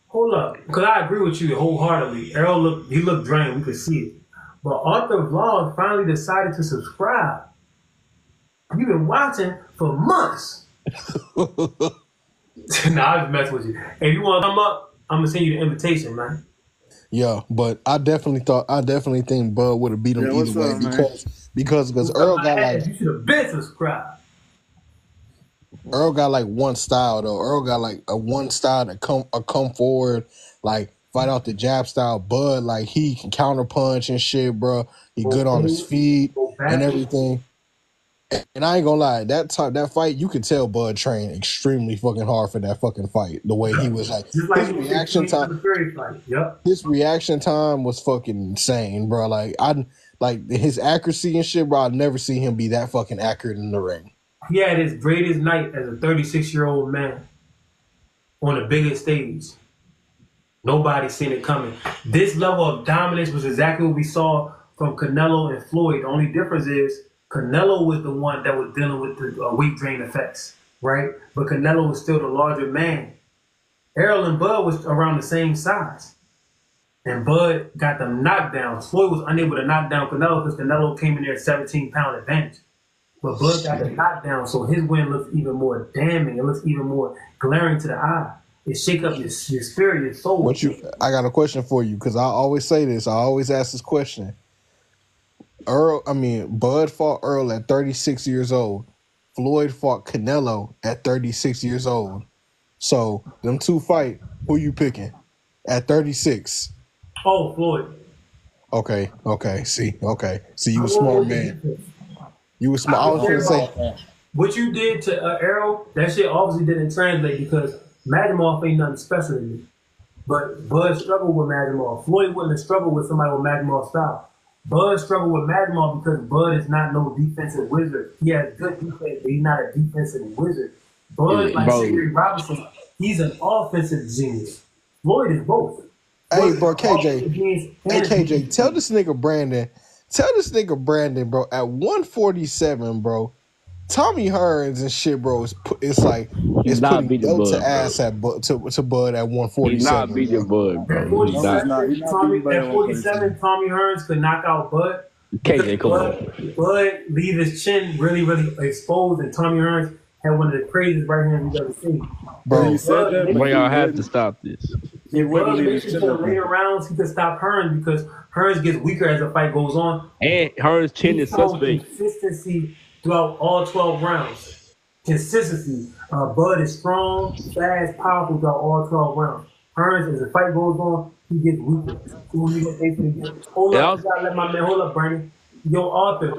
Hold up. Because I agree with you wholeheartedly. Errol looked drained, we could see it. But Arthur Vlog finally decided to subscribe. You've been watching for months. Nah, I just mess with you. If you want to come up, I'm gonna send you the invitation, man. Yeah, but I definitely think Bud would have beat him either way because Earl got like you should have been subscribed. Earl got like one style though. Earl got like a one style that come forward, like fight out the jab style. Bud like he can counter punch and shit, bro. He good on his feet and everything. And I ain't gonna lie, that fight, you could tell Bud trained extremely fucking hard for that fucking fight. The way he was like his reaction time. Yep. His reaction time was fucking insane, bro. Like his accuracy and shit, bro. I've never seen him be that fucking accurate in the ring. He had his greatest night as a 36-year-old man on the biggest stage. Nobody seen it coming. This level of dominance was exactly what we saw from Canelo and Floyd. The only difference is Canelo was the one that was dealing with the weight drain effects, right? But Canelo was still the larger man. Errol and Bud was around the same size. And Bud got them knockdowns. Floyd was unable to knock down Canelo because Canelo came in there at 17-pound advantage. But Bud got the knockdown, so his win looks even more damning. It looks even more glaring to the eye. It shake up your spirit, your soul. I got a question for you because I always say this. I always ask this question. Bud fought Earl at 36 years old. Floyd fought Canelo at 36 years old. So them two fight. Who you picking at 36? Oh, Floyd. Okay. See, you a smart man. You were smart. I was going to say what you did to Errol. That shit obviously didn't translate because Magomedov ain't nothing special to me. But Bud struggled with Magomedov. Floyd wouldn't have struggled with somebody with Magomedov style. Bud struggled with Magomedov because Bud is not no defensive wizard. He has good defense, but he's not a defensive wizard. Bud, like Sugar Robinson, he's an offensive genius. Floyd is both. Hey, bro, KJ, tell this nigga Brandon, bro, at 147, bro, Tommy Hearns and shit, bro, it's putting belt to ass to Bud at 147. He's not beating Bud, bro. At 47, Tommy Hearns could knock out Bud. KJ, come on. Bud leave his chin really, really exposed, and Tommy Hearns had one of the craziest right hands we've ever seen. Bro, y'all have to stop this. He If wouldn't Bud leave makes his it chin to the open. later rounds, he could stop Hearns because Hearns gets weaker as the fight goes on. And Hearns' chin He is showed suspect. consistency throughout all 12 rounds. Consistency. Bud is strong, fast, powerful throughout all 12 rounds. Hearns, as the fight goes on, he gets weaker. So when you get basically hold And up, also, you gotta let my man hold up, Brandon. Yo, Arthur,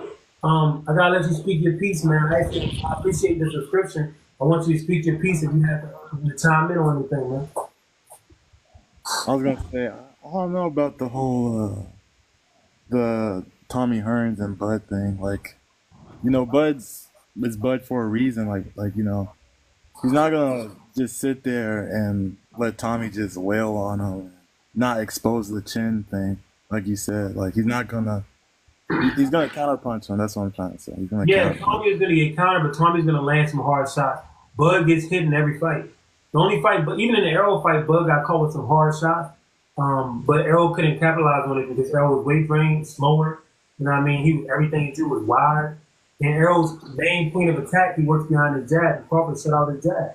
I gotta let you speak your piece, man. I appreciate the subscription. I want you to speak your piece if you have to chime in on anything, man. I was gonna say I don't know about the whole the Tommy Hearns and Bud thing. Like, you know, it's Bud for a reason. Like you know, he's not gonna just sit there and let Tommy just wail on him, not expose the chin thing, like you said. Like he's not gonna. He's gonna counterpunch him. That's what I'm trying to say. He's gonna Yeah, counterpunch. Tommy is gonna get countered, but Tommy's gonna land some hard shots. Bud gets hit in every fight. The only fight, but even in the Arrow fight, Bud got caught with some hard shots. But Arrow couldn't capitalize on it because Arrow was weight drained, slower. You know what I mean? Everything he did was wide. And Arrow's main point of attack, he works behind his jab. And Crawford shut out his jab.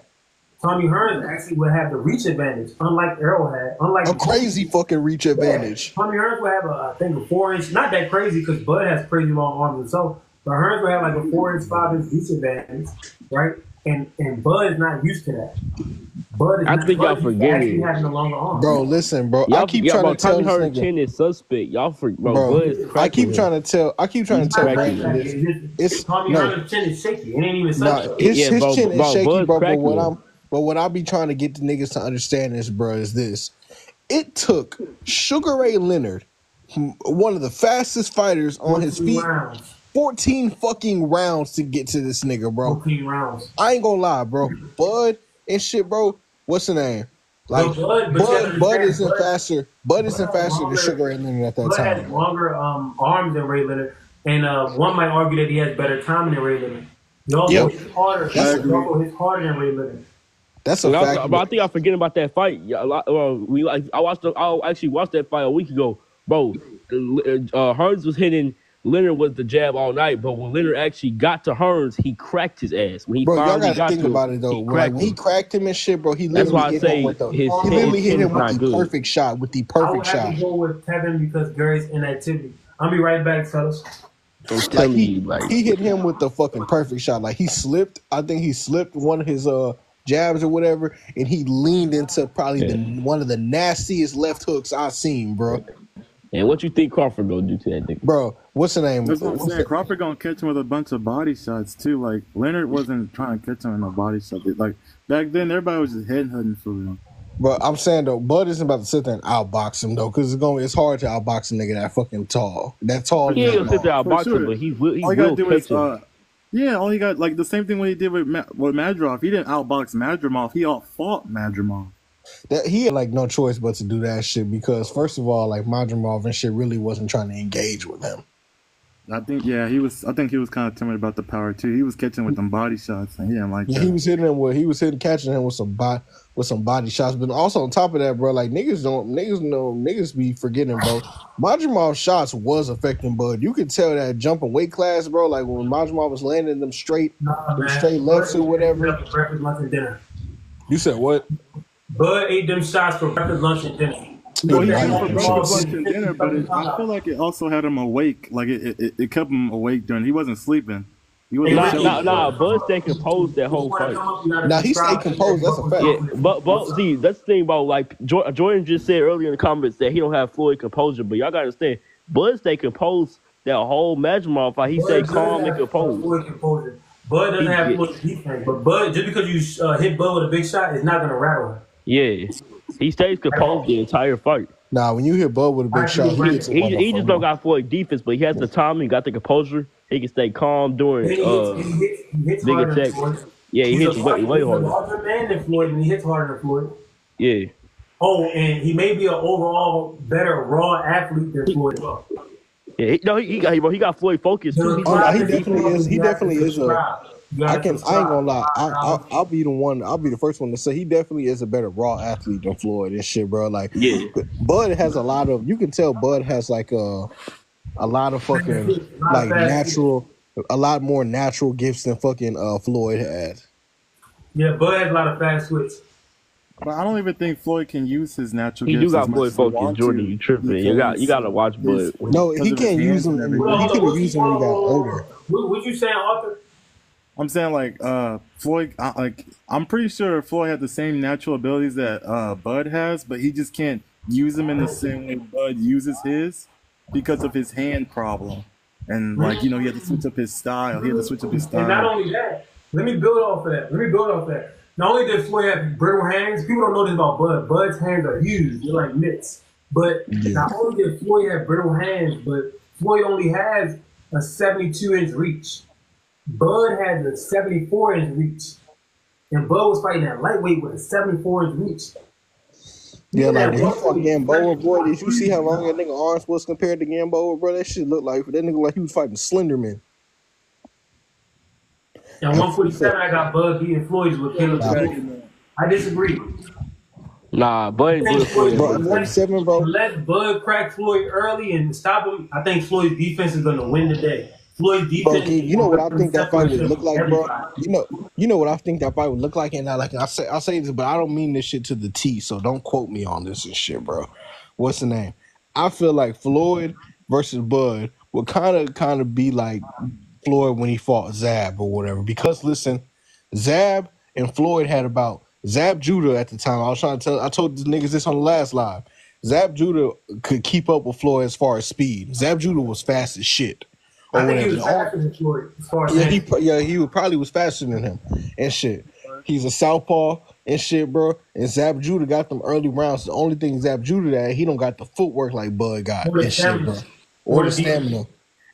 Tommy Hearns actually would have the reach advantage, unlike Arrow had. Unlike A crazy fucking reach advantage. Tommy Hearns would have I think a 4-inch, not that crazy because Bud has crazy long arms himself, but Hearns would have like a 4-inch, 5-inch reach advantage, right? And Bud is not used to that. Bud is I not think y'all used to forgetting. actually having a longer arm. Bro, listen, bro. y'all, I keep y'all, trying bro, to tell Tommy this Hearns' nigga. chin is suspect. Y'all bro, Bro, Bud is I cracking keep him. trying to tell cracking Brandon him. this. It's Tommy no, Hearns' chin is shaky. It ain't even no. suspect. His Yeah, bro, chin is bro, shaky, Bud's bro. cracking him. But what I be trying to get the niggas to understand is, bro, is this. It took Sugar Ray Leonard, one of the fastest fighters on his 14 feet, rounds. 14 fucking rounds to get to this nigga, bro. 14 rounds. I ain't gonna lie, bro. Bud and shit, bro. What's the name? Like But you have to Bud understand, isn't faster. Bud isn't has faster than longer- Sugar Ray Leonard at that Bud time, has bro. longer arms than Ray Leonard, and one might argue that he has better timing than Ray Leonard. He also Yep. hits harder. He also hits harder than Ray Leonard. That's a But fact. I think I'm forgetting about that fight. Yeah, I actually watched that fight a week ago, bro. Hearns was hitting Leonard with the jab all night, but when Leonard actually got to Hearns, he cracked his ass. When he Bro, y'all finally gotta got think to him, about it though. he Like cracked when he him. cracked him and shit, bro, he That's literally why I hit say him with the his he literally hit chin him is with not the good. perfect shot, with the I perfect would have shot. to go with Kevin because Gary's inactivity. I'll be right back, fellas. I'm Like telling you, he hit him with the fucking perfect shot. Like he slipped. I think he slipped one of his jabs or whatever, and he leaned into probably one of the nastiest left hooks I've seen, bro. and what you think Crawford gonna do to that nigga? Bro, what's the name? That's what I'm saying. Crawford gonna catch him with a bunch of body shots too. Like Leonard wasn't trying to catch him in a body shot. Like back then, everybody was just headhunting for him. But I'm saying though, Bud isn't about to sit there and outbox him though, because it's hard to outbox a nigga that fucking tall. That tall. He ain't gonna sit there For outbox sure. him, but he will All you gotta do catch is him. yeah. All you got like the same thing what he did with Madrimov. He didn't outbox Madrimov. He outfought Madrimov. That he had like no choice but to do that shit because first of all, like Madrimov and shit really wasn't trying to engage with him. I think he was kind of timid about the power too. He was catching with them body shots, and he didn't like Yeah, that. he was catching him with some body shots. But also on top of that, bro, like niggas be forgetting, bro. Madrimov's shots was affecting Bud. You could tell that jumping weight class, bro. Like when Madrimov was landing them straight lefts or whatever. Breakfast, lunch, and dinner. You said what? Bud ate them shots for breakfast, lunch, and dinner. Well, he Like, ate for breakfast, Balls lunch, in and dinner, but I feel like it also had him awake. Like it kept him awake during. He wasn't sleeping. He wasn't chilling. Bud stayed composed that whole fight. Nah, he stayed composed. That's a fact. Yeah, but see, that's the thing about like Jordan just said earlier in the comments that he don't have Floyd composure, but y'all gotta understand, Bud stayed composed that whole Madrimov fight. He stayed calm and composed. Bud doesn't have much defense, but Bud, just because you hit Bud with a big shot, is not gonna rattle him. Yeah, he stays composed the entire fight. Nah, when you hit Bud with a big shot, he hits a He just don't got Floyd defense, but he has the timing, got the composure. He can stay calm during He hits big harder than attacks. Floyd. Yeah, he hits way He's a harder. larger man than Floyd, and he hits harder than Floyd. Yeah. Oh, and he may be an overall better raw athlete than Floyd. Yeah, he got Floyd focused too. Oh, no, he definitely is. He definitely is I ain't gonna lie. I'll be the first one to say he definitely is a better raw athlete than Floyd and shit, bro. Like, Yeah. Bud has a lot of. You can tell Bud has like a lot of fucking like natural, a lot more natural gifts than fucking Floyd had. Yeah, Bud has a lot of fast switch. But I don't even think Floyd can use his natural He do gifts as got much Floyd as he focus. wants Jordan, to you tripping? You gotta watch Bud. No, he because of his can't use hands them. and Hold He on, everything. could have used them when he got older. What you saying, Arthur? I'm saying like Floyd, I'm pretty sure Floyd had the same natural abilities that Bud has, but he just can't use them in the same way Bud uses his because of his hand problem. And like he had to switch up his style. He had to switch up his And not style. only that, let me build off of that. Not only does Floyd have brittle hands, people don't know this about Bud. Bud's hands are huge, they're like mitts. But not only does Floyd have brittle hands, but Floyd only has a 72-inch reach. Bud has a 74-inch reach. And Bud was fighting at lightweight with a 74-inch reach. Yeah, like when he fought Gamboa, boy, did you see how long that nigga arms was compared to Gamboa, bro? That shit looked like he was fighting Slenderman. At 147, I got Bud beating Floyd with Caleb Smith. I disagree. Nah, Bud is Floyd. Bro, 147, bro. Unless Bud crack Floyd early and stop him, I think Floyd's defense is going to win the day. Floyd's defense. Bro, you know what I think that fight would look like, bro? You know what I think that fight would look like, and I say this, but I don't mean this shit to the T, so don't quote me on this and shit, bro. What's the name? I feel like Floyd versus Bud would kind of be like Floyd when he fought Zab or whatever. Because listen, Zab and Floyd had about Zab Judah at the time. I told the niggas this on the last live. Zab Judah could keep up with Floyd as far as speed. Zab Judah was fast as shit. I think he was faster than Floyd as far as he probably was faster than him and shit. He's a southpaw and shit, bro. And Zab Judah got them early rounds. The only thing Zab Judah that he don't got the footwork like Bud got and shit, bro. Or the stamina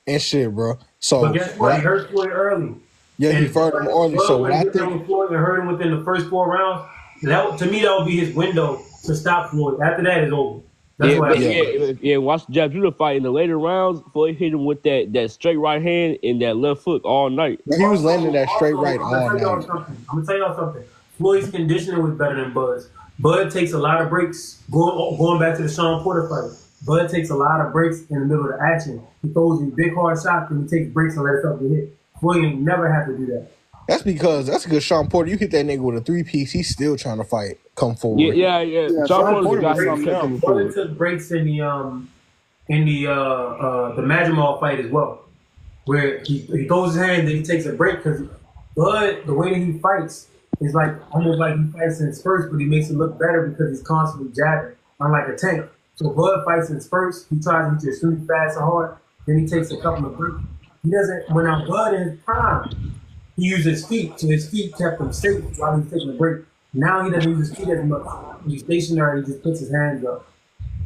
and shit, bro. So but guess what? He hurt Floyd early. Yeah, he hurt him early. So what I think Floyd and hurt him within the first 4 rounds. To me, that would be his window to stop Floyd. After that, it's over. Watch Zab Judah fight in the later rounds. Floyd hit him with that straight right hand and that left foot all night. He was landing that straight right all night. I'm gonna tell y'all something. Floyd's conditioning was better than Bud's. Bud takes a lot of breaks. Going back to the Sean Porter fight, Bud takes a lot of breaks in the middle of the action. He throws you big hard shots and he takes breaks and lets something hit. Floyd ain't never have to do that. That's because that's a good Sean Porter. You hit that nigga with a 3-piece, he's still trying to fight. Come forward. Yeah. Sean Porter got something. Bud took breaks in the Madrimal fight as well, where he throws his hand and he takes a break because Bud, the way that he fights is like almost like he fights in spurts, but he makes it look better because he's constantly jabbing, unlike a tank. So Bud fights in spurts. He tries to hit your shoot fast and hard. Then he takes a couple of breaks. He doesn't. When I'm Bud in his prime, he used his feet, so his feet kept him safe while he's taking a break. Now he doesn't use his feet as much. He's stationary, he just puts his hands up.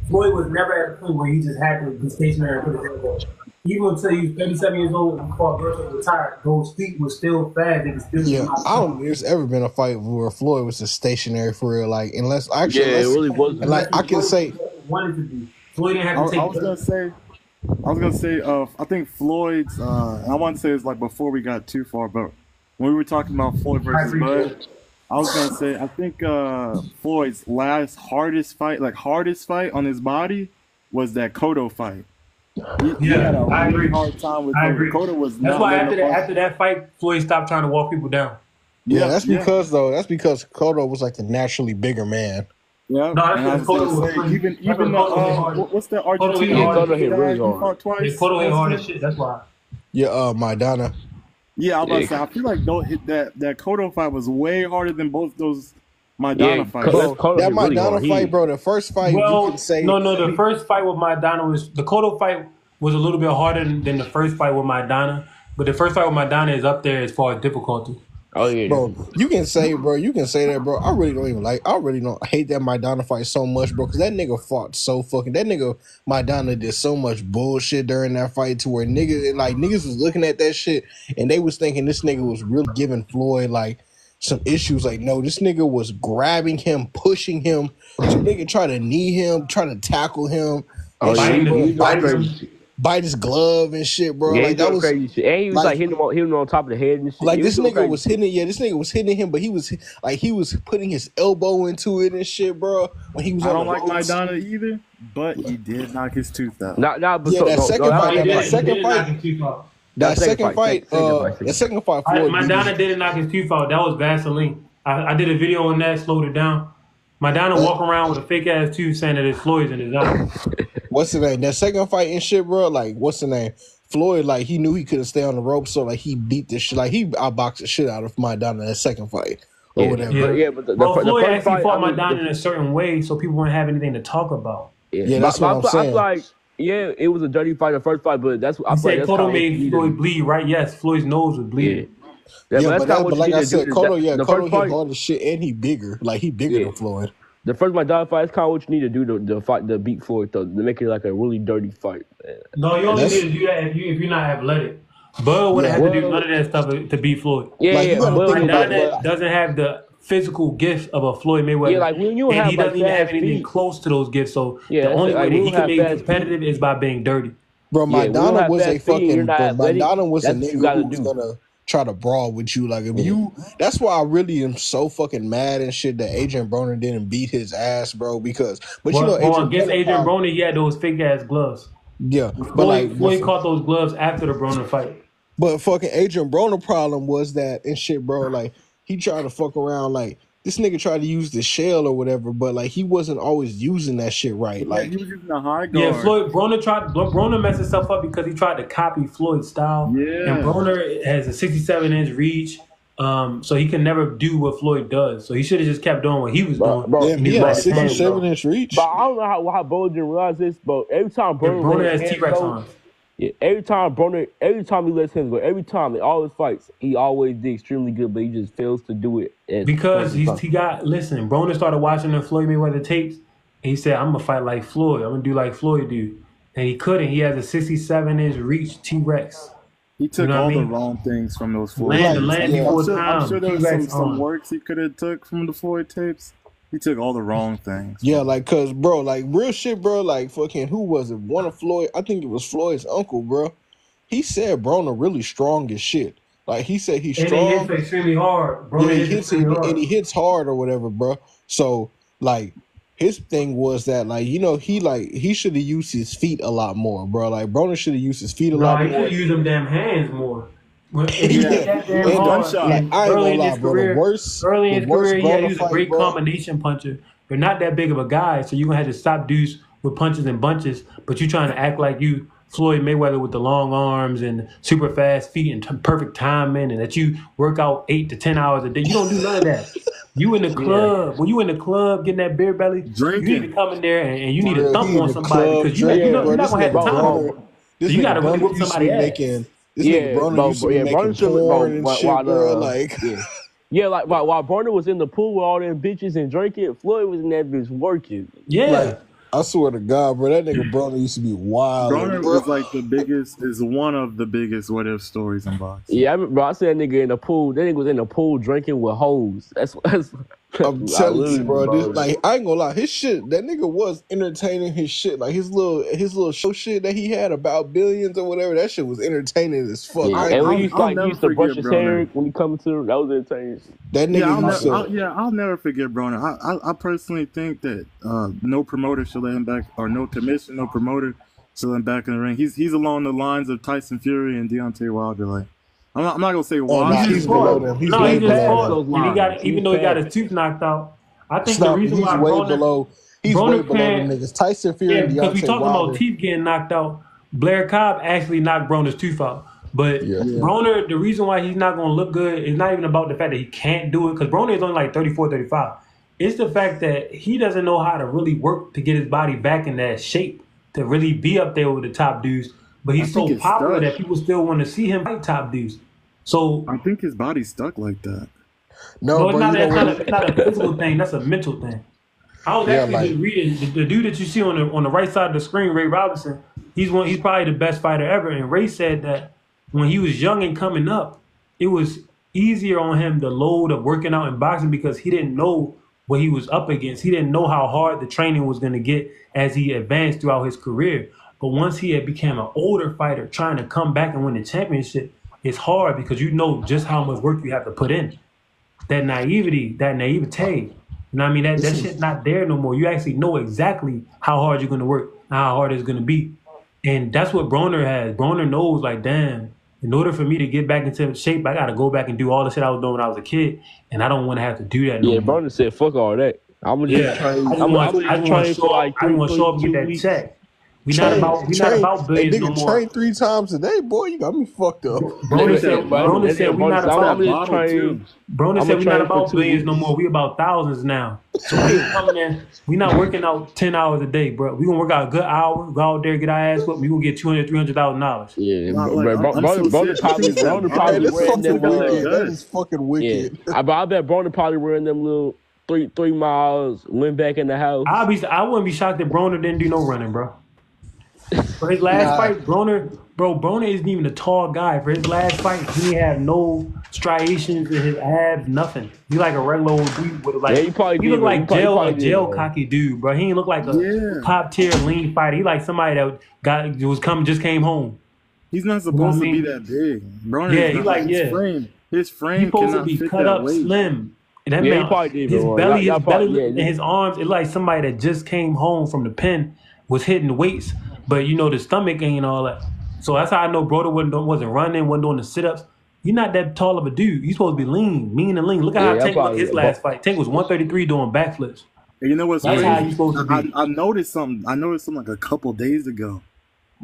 Floyd was never at a point where he just had to be stationary and put his hands up. Even until he was 37 years old and fought Burton retired, those feet were still fast. They could still I don't think there's ever been a fight where Floyd was just stationary for real. Like, unless actually, it really wasn't. Like, I can say, wanted to be. Floyd didn't have to take. I was gonna say, I think Floyd's. I want to say it's like before we got too far, but when we were talking about Floyd versus Bud, I was gonna say I think Floyd's last hardest fight on his body was that Cotto fight. He had a really hard time with Cotto. That's why after that fight, Floyd stopped trying to walk people down. Yeah, that's because Cotto was like the naturally bigger man. Yeah, no, that's Cotto was even what's that Argentinian Cotto hit really hard. Cotto hit hard as shit. That's why. Yeah, Maidana. Yeah, I was about to say. I feel like that Cotto fight was way harder than both those Maidana fights. That Maidana fight, bro. The first fight, you can say the first fight with Maidana was the Cotto fight was a little bit harder than the first fight with Maidana, but the first fight with Maidana is up there as far as difficulty. Oh yeah, bro. You can say that, bro. I really don't hate that Maidana fight so much, bro. Because that nigga fought so fucking. That nigga Maidana did so much bullshit during that fight to where niggas was looking at that shit and they was thinking this nigga was really giving Floyd like some issues. Like, no, this nigga was grabbing him, pushing him. This nigga try to knee him, try to tackle him. Bite his glove and shit, bro. Yeah, like that was crazy shit. And he was like hitting him on top of the head and shit. Like this nigga was hitting. Yeah, this nigga was hitting him, but he was putting his elbow into it and shit, bro. When he was, I don't like Maidana either, but he did knock his tooth out. That second fight, Floyd. Maidana didn't knock his tooth out. That was Vaseline. I did a video on that, slowed it down. Maidana walk around with a fake ass tooth saying that it's Floyd's in his eye. What's the name? That second fight and shit, bro. Like, what's the name? Floyd, like, he knew he couldn't stay on the rope, so like he beat the shit. Like, he outboxed the shit out of Maidana in that second fight or whatever. But the Floyd first actually fight, fought Maidana in a certain way, so people wouldn't have anything to talk about. Yeah, that's what I'm saying. I feel like, yeah, it was a dirty fight, the first fight, but that's what I said. Cotto made Floyd bleed, right? Yes, Floyd's nose was bleeding. Yeah, but like I said, Cotto Cotto hit hard as shit, and he bigger. Like, he bigger than Floyd. The first Maidana fight is kind of what you need to do to beat Floyd, to make it like a really dirty fight. Man. No, you only need to do that if you're not athletic. Bud would have had to do none of that stuff to beat Floyd. Maidana doesn't have the physical gift of a Floyd Mayweather. Yeah, like when you and have he doesn't even have anything feet. close to those gifts. So the only way that he can be competitive is by being dirty. Bro, Maidana was a fucking. Maidana was a nigga who was gonna try to brawl with you. Like, if you, that's why I really am so fucking mad and shit that Adrian Broner didn't beat his ass, bro. Because, but you know, against Adrian Broner, he had those fake ass gloves. Yeah, but Floyd caught those gloves after the Broner fight. But fucking Adrian Broner problem was that and shit, bro. Like, he tried to fuck around. Like, this nigga tried to use the shell or whatever, but like he wasn't always using that shit right. Like, he was using the high guard. Yeah, Broner messed himself up because he tried to copy Floyd's style. Yeah, and Broner has a 67-inch reach, so he can never do what Floyd does. So he should have just kept doing what he was doing. Bro, he had a 67-inch reach. But I don't know how Broner didn't realize this, but every time Broner has T-Rex arms. Yeah, every time he lets him go, every time in all his fights, he always did extremely good, but he just fails to do it. Because Broner started watching the Floyd Mayweather tapes, and he said, I'm gonna fight like Floyd. I'm gonna do like Floyd do. And he couldn't. He has a 67-inch reach T-Rex. He took all the wrong things from those Floyd tapes. I'm sure there was some works he could have took from the Floyd tapes. He took all the wrong things. Yeah, like, cause bro, like real shit, bro. Like fucking, who was it? One of Floyd, I think it was Floyd's uncle, bro. He said Broner really strong as shit. Like, he said he's strong. And he hits extremely hard. He hits hard or whatever, bro. So like, his thing was that, like, you know, he should have used his feet a lot more, bro. Like, Broner should have used his feet a lot more. He should use them damn hands more. Early in his career, he was a great combination puncher. You're not that big of a guy, so you're going to have to stop dudes with punches and bunches, but you're trying to act like you Floyd Mayweather with the long arms and super fast feet and perfect timing, and that you work out 8 to 10 hours a day. You don't do none of that. You in the club. When you in the club getting that beer belly, drinking. You need to come in there and you need to thump on somebody because you're not going to have the time. So you got to really whip somebody ass. This nigga Broner used to be making porn and shit, bro. Like, like while Broner was in the pool with all them bitches and drinking, Floyd was in that bitch working. Yeah. Like, I swear to God, bro, that nigga Broner used to be wild. Broner was like is one of the biggest what if stories in boxing. Yeah, I said that nigga in the pool. That nigga was in the pool drinking with hoes. That's I'm telling you, bro. Like, I ain't gonna lie, his shit. That nigga was entertaining. His shit, like his little show shit that he had about billions or whatever. That shit was entertaining as fuck. Yeah, and when he used to brush his hair when he come to, that was entertaining. That nigga. I'll never forget Broner. I personally think that no promoter should let him back, or no commission, no promoter should let him back in the ring. He's along the lines of Tyson Fury and Deontay Wilder. Like, I'm not gonna say why. He's below them. He's way below them. And he got, even though he got his tooth knocked out, I think the reason why he's way below the niggas. Tyson Fury and Deontay Wilder. Because we talking about teeth getting knocked out. Blair Cobb actually knocked Broner's tooth out. But Broner, the reason why he's not going to look good is not even about the fact that he can't do it, because Broner is only like 34, 35. It's the fact that he doesn't know how to really work to get his body back in that shape to really be up there with the top dudes. But he's so popular that people still want to see him fight top dudes. So I think his body's stuck like that. No, it's not a physical thing. That's a mental thing. I was actually just reading the dude that you see on the right side of the screen, Ray Robinson. He's probably the best fighter ever. And Ray said that when he was young and coming up, it was easier on him the load of working out in boxing because he didn't know what he was up against. He didn't know how hard the training was going to get as he advanced throughout his career. But once he had become an older fighter trying to come back and win the championship, it's hard because you know just how much work you have to put in. That naivete, you know what I mean? That shit's not there no more. You actually know exactly how hard you're going to work and how hard it's going to be. And that's what Broner has. Broner knows, like, damn, in order for me to get back into shape, I got to go back and do all the shit I was doing when I was a kid. And I don't want to have to do that no more. Yeah, Broner said, fuck all that. I'm gonna just Yeah, train. I just I'm want, gonna I just just want to train for show up. like I just want to show up and get 2 that weeks. check. Train, We not train. about Hey, billions no nigga, more. train 3 times a day, boy. You got me fucked up. Broner Listen, said, bro. Broner That's said it, we bro. not So I'm about. gonna just bottle too. train. Broner I'm said gonna we not train for about 2 billions no weeks. more. We about thousands now. So we ain't coming in. We not working out 10 hours a day, bro. We gonna work out a good hour. Go out there, get our ass whooped. We gonna get $200,000, $300,000. Yeah, Nah, like I'm so Broner serious. I think probably it's that Broner Hey, probably bottle. that's Like, he wearing still fucking them. got that wicked. That is guts. fucking Yeah, wicked. I bet Broner probably wearing them little 3 miles. Went back in the house. I wouldn't be shocked if Broner didn't do no running, bro. For his last Nah, fight, Broner isn't even a tall guy. For his last fight, he didn't have no striations in his abs, nothing. He like a regular old dude with Yeah, like, he probably he did, looked bro. He like probably, he a probably did, jail bro. cocky dude, bro. He ain't look like a Yeah, top tier lean fighter. He like somebody that just came home. he's not You know what I supposed to be mean? that big. Broner Yeah, is he not. like His yeah. frame, his He frame supposed to cannot be fit cut that up, weight. slim. And that Yeah, he man, probably did, his bro. belly, Y'all probably, and yeah. his arms, it's like somebody that just came home from the pen was hitting weights, but you know the stomach ain't all that. So that's how I know Broder wasn't running, wasn't doing the sit ups. You're not that tall of a dude. You supposed to be lean, mean and lean. Look at Yeah, how y'all Tank looked probably, his last fight. Tank was 133 doing backflips. And you know what's That's how you crazy? supposed to be. I noticed something. I noticed something like a couple days ago.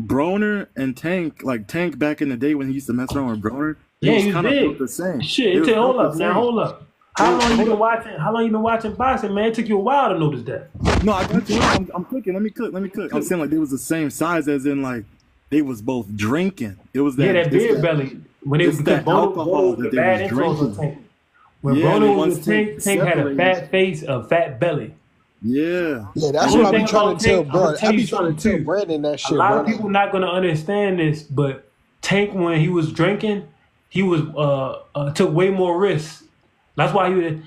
Broner and Tank, like Tank back in the day when he used to mess around with Broner, they Yeah, was he was kind of built big. the same. Shit, They it was took built hold the up now, same. hold up. They How was- long you hold been up. watching? How long you been watching boxing, man? It took you a while to notice that. No, I got you. I'm clicking. Let me click. Let me click. I'm saying like they was the same size as in like they was both drinking. It was that. Yeah, that it's beard that- belly. When it it's because that Broner alcohol was that a they bad was influence on drinking. Tank. When Yeah, and Broner then was once with Tank, Tank had a separated- fat face, a fat belly. Yeah. yeah, that's Only what I be thing trying about to tell Tank, I'm gonna bro. tell I you be trying something to tell too. Brandon that A shit, lot bro. of people not gonna understand this, but Tank when he was drinking, he was took way more risks. That's why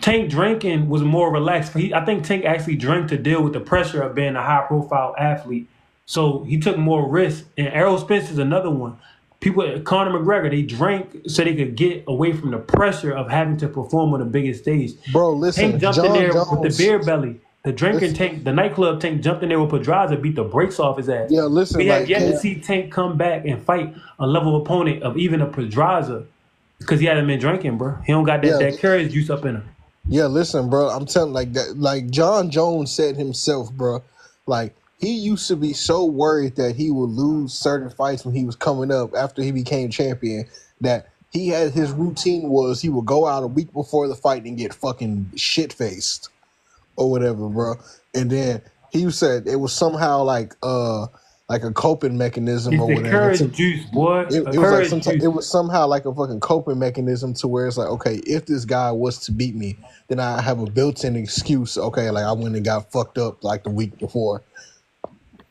Tank drinking was more relaxed. I think Tank actually drank to deal with the pressure of being a high profile athlete. So he took more risks. And Errol Spence is another one. People, Conor McGregor, they drank so they could get away from the pressure of having to perform on the biggest stage. Bro, listen, Tank jumped in John there with Jones. the beer belly. The drinking Listen. Tank, the nightclub Tank jumped in there with Pedraza, beat the brakes off his ass. Yeah, listen, We have like, yet to yeah. see Tank come back and fight a level opponent of even a Pedraza because he hadn't been drinking, bro. He don't got Yeah. that courage juice up in him. Yeah, listen, bro. I'm telling like that. Like John Jones said himself, bro. Like he used to be so worried that he would lose certain fights when he was coming up after he became champion. That he had his routine was he would go out a week before the fight and get fucking shit faced or whatever, bro. And then he said it was somehow like a coping mechanism It's or the whatever. courage to- juice, boy. It was like it was somehow like a fucking coping mechanism to where it's like, okay, if this guy was to beat me, then I have a built-in excuse. Okay, like I went and got fucked up like the week before.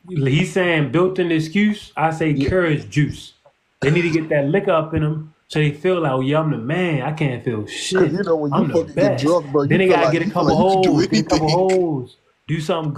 He's saying built-in excuse. I say courage juice. They need to get that liquor up in them so they feel like, oh yeah, I'm the man. I can't feel shit. 'Cause you know when you I'm the fucking get best. drunk, bro, you Then they feel gotta like- get a you feel couple like you can do holes. Get a couple anything. holes. Do something